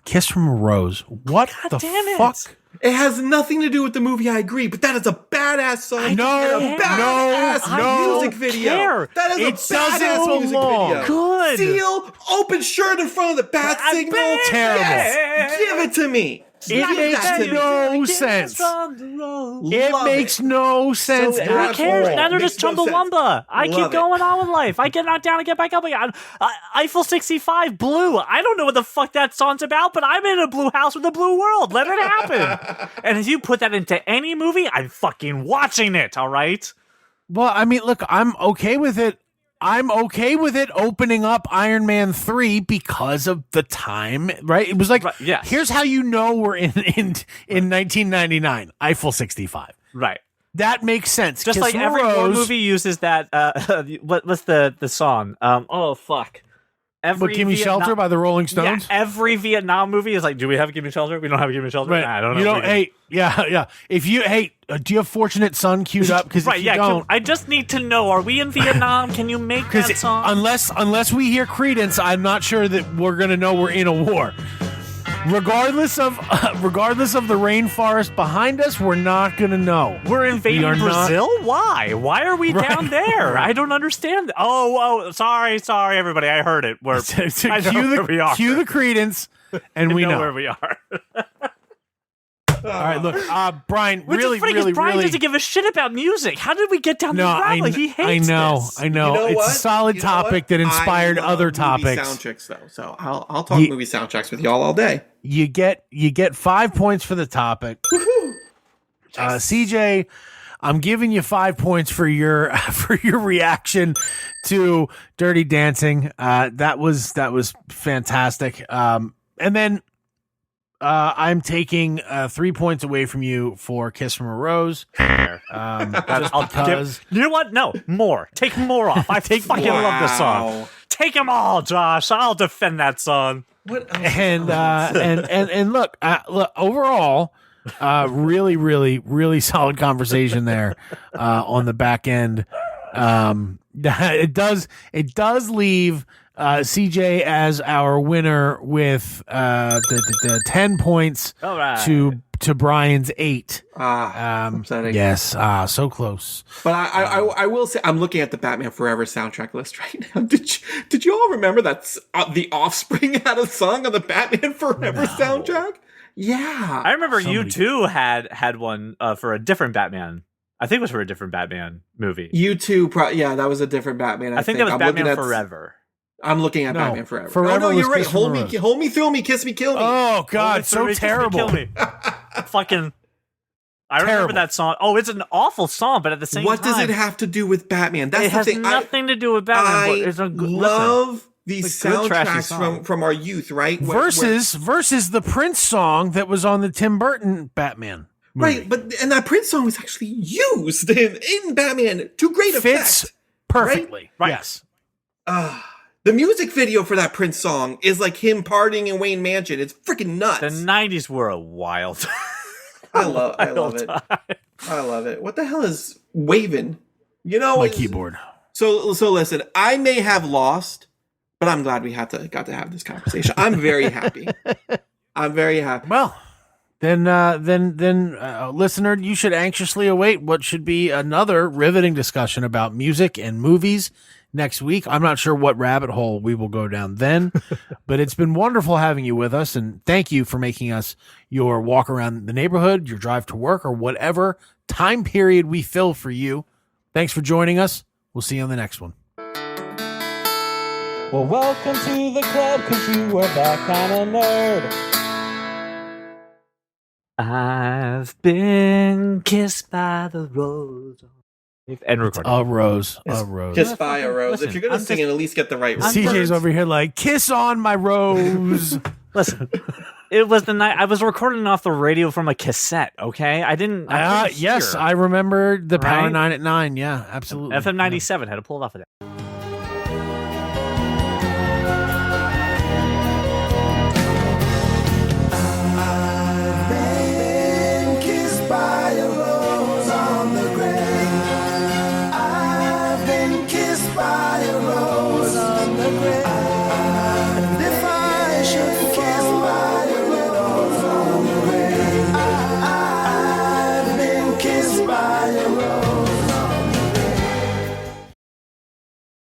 [SPEAKER 2] Kiss from a Rose. What the fuck?
[SPEAKER 4] It has nothing to do with the movie, I agree, but that is a badass song.
[SPEAKER 2] No,
[SPEAKER 4] and a badass music video.
[SPEAKER 3] Care.
[SPEAKER 4] That is a badass music video.
[SPEAKER 3] Good.
[SPEAKER 4] Seal, open shirt in front of the bat signal.
[SPEAKER 2] Terrible.
[SPEAKER 4] Yes. Give it to me.
[SPEAKER 2] It makes no sense. It makes no sense.
[SPEAKER 3] Who cares? Neither does
[SPEAKER 4] Makes no sense.
[SPEAKER 3] Chumbawamba. I keep
[SPEAKER 4] Love it.
[SPEAKER 3] going on with life. I get knocked down and get back up again. Eiffel 65, Blue. I don't know what the fuck that song's about, but I'm in a blue house with a blue world. Let it happen. And if you put that into any movie, I'm fucking watching it, all right?
[SPEAKER 2] Well, I mean, look, I'm okay with it. I'm okay with it opening up Iron Man 3 because of the time, right? It was like,
[SPEAKER 3] yes.
[SPEAKER 2] Here's how you know we're in 1999. Eiffel 65.
[SPEAKER 3] Right.
[SPEAKER 2] That makes sense.
[SPEAKER 3] Just
[SPEAKER 2] Kiss
[SPEAKER 3] like
[SPEAKER 2] from
[SPEAKER 3] every
[SPEAKER 2] a
[SPEAKER 3] war
[SPEAKER 2] Rose.
[SPEAKER 3] movie uses that, what's the song? Oh, fuck.
[SPEAKER 2] But Give Me Shelter by the Rolling Stones?
[SPEAKER 3] Yeah, every Vietnam movie is like, do we have Give Me Shelter? We don't have Give Me Shelter?
[SPEAKER 2] Right.
[SPEAKER 3] Nah, I don't know.
[SPEAKER 2] You don't, hey, yeah. If you, do you have Fortunate Son queued up? Because
[SPEAKER 3] right,
[SPEAKER 2] if you don't.
[SPEAKER 3] I just need to know, are we in Vietnam? Can you make that song?
[SPEAKER 2] Unless we hear Creedence, I'm not sure that we're going to know we're in a war. Regardless of the rainforest behind us, we're not going to know.
[SPEAKER 3] We're invading Brazil? Why? Why are we down there?
[SPEAKER 2] Right.
[SPEAKER 3] I don't understand. Oh, sorry, everybody. I heard it. I know where we are.
[SPEAKER 2] Cue the Creedence, and we know
[SPEAKER 3] where we are.
[SPEAKER 2] All right, look, Brian,
[SPEAKER 3] Which is funny because Brian doesn't give a shit about music. How did we get down this rabbit? He hates this.
[SPEAKER 2] I know.
[SPEAKER 4] You know
[SPEAKER 2] it's a solid topic that inspired other topics.
[SPEAKER 4] Soundtracks, though, so I'll talk movie soundtracks with y'all all day.
[SPEAKER 2] You get 5 points for the topic. CJ, I'm giving you 5 points for your reaction to Dirty Dancing. That was fantastic. And then I'm taking 3 points away from you for Kiss from a Rose. Because
[SPEAKER 3] you know what? No, more. Take more off. I fucking love this song. Take them all, Josh. I'll defend that song.
[SPEAKER 4] What else?
[SPEAKER 2] And look, overall, really, really, really solid conversation there on the back end. It does leave CJ as our winner with the 10 points to Brian's 8.
[SPEAKER 4] Upsetting.
[SPEAKER 2] Yes, so close.
[SPEAKER 4] But I will say, I'm looking at the Batman Forever soundtrack list right now. Did you all remember that The Offspring had a song on the Batman Forever soundtrack? Yeah.
[SPEAKER 3] I remember U2 had one for a different Batman. I think it was for a different Batman movie.
[SPEAKER 4] U2, yeah, that was a different Batman.
[SPEAKER 3] I think that was Batman Forever.
[SPEAKER 4] I'm looking at Batman Forever.
[SPEAKER 2] Forever
[SPEAKER 4] no, you're right.
[SPEAKER 2] Kiss
[SPEAKER 4] Hold me, thrill me, kiss me, kill me.
[SPEAKER 2] Oh God, so terrible.
[SPEAKER 3] Kill me. Fucking. I remember that song. Oh, it's an awful song, but at the same time,
[SPEAKER 4] what does it have to do with Batman? That's
[SPEAKER 3] it has nothing to do with Batman. But it's a good, listen,
[SPEAKER 4] these soundtracks from our youth, right?
[SPEAKER 2] Versus the Prince song that was on the Tim Burton Batman movie.
[SPEAKER 4] Right, and that Prince song was actually used in Batman to great
[SPEAKER 2] Fits
[SPEAKER 4] effect.
[SPEAKER 2] Perfectly.
[SPEAKER 3] Right?
[SPEAKER 2] Yes.
[SPEAKER 4] The music video for that Prince song is like him partying in Wayne Mansion. It's freaking nuts.
[SPEAKER 3] The 90s were a wild.
[SPEAKER 4] I love it. I love it. What the hell is waving? You know,
[SPEAKER 2] my keyboard.
[SPEAKER 4] So listen, I may have lost, but I'm glad we got to have this conversation. I'm very happy. I'm very happy.
[SPEAKER 2] Well, then, listener, you should anxiously await what should be another riveting discussion about music and movies next week. I'm not sure what rabbit hole we will go down then, but it's been wonderful having you with us, and thank you for making us your walk around the neighborhood, your drive to work, or whatever time period we fill for you. Thanks for joining us. We'll see you on the next one.
[SPEAKER 5] Well, welcome to the club, 'cause you are that kind of nerd.
[SPEAKER 3] I've been kissed by the rose. And recording.
[SPEAKER 2] A rose.
[SPEAKER 4] Kiss by a rose.
[SPEAKER 3] Listen,
[SPEAKER 4] if you're going to sing it, at least get the right words.
[SPEAKER 2] CJ's over here like, kiss on my rose.
[SPEAKER 3] Listen, it was the night I was recording off the radio from a cassette. Okay, I didn't.
[SPEAKER 2] Yes,
[SPEAKER 3] hear.
[SPEAKER 2] I remember the Power
[SPEAKER 3] Right?
[SPEAKER 2] 9 at 9. Yeah, absolutely.
[SPEAKER 3] FM 97 had to pull it off of that.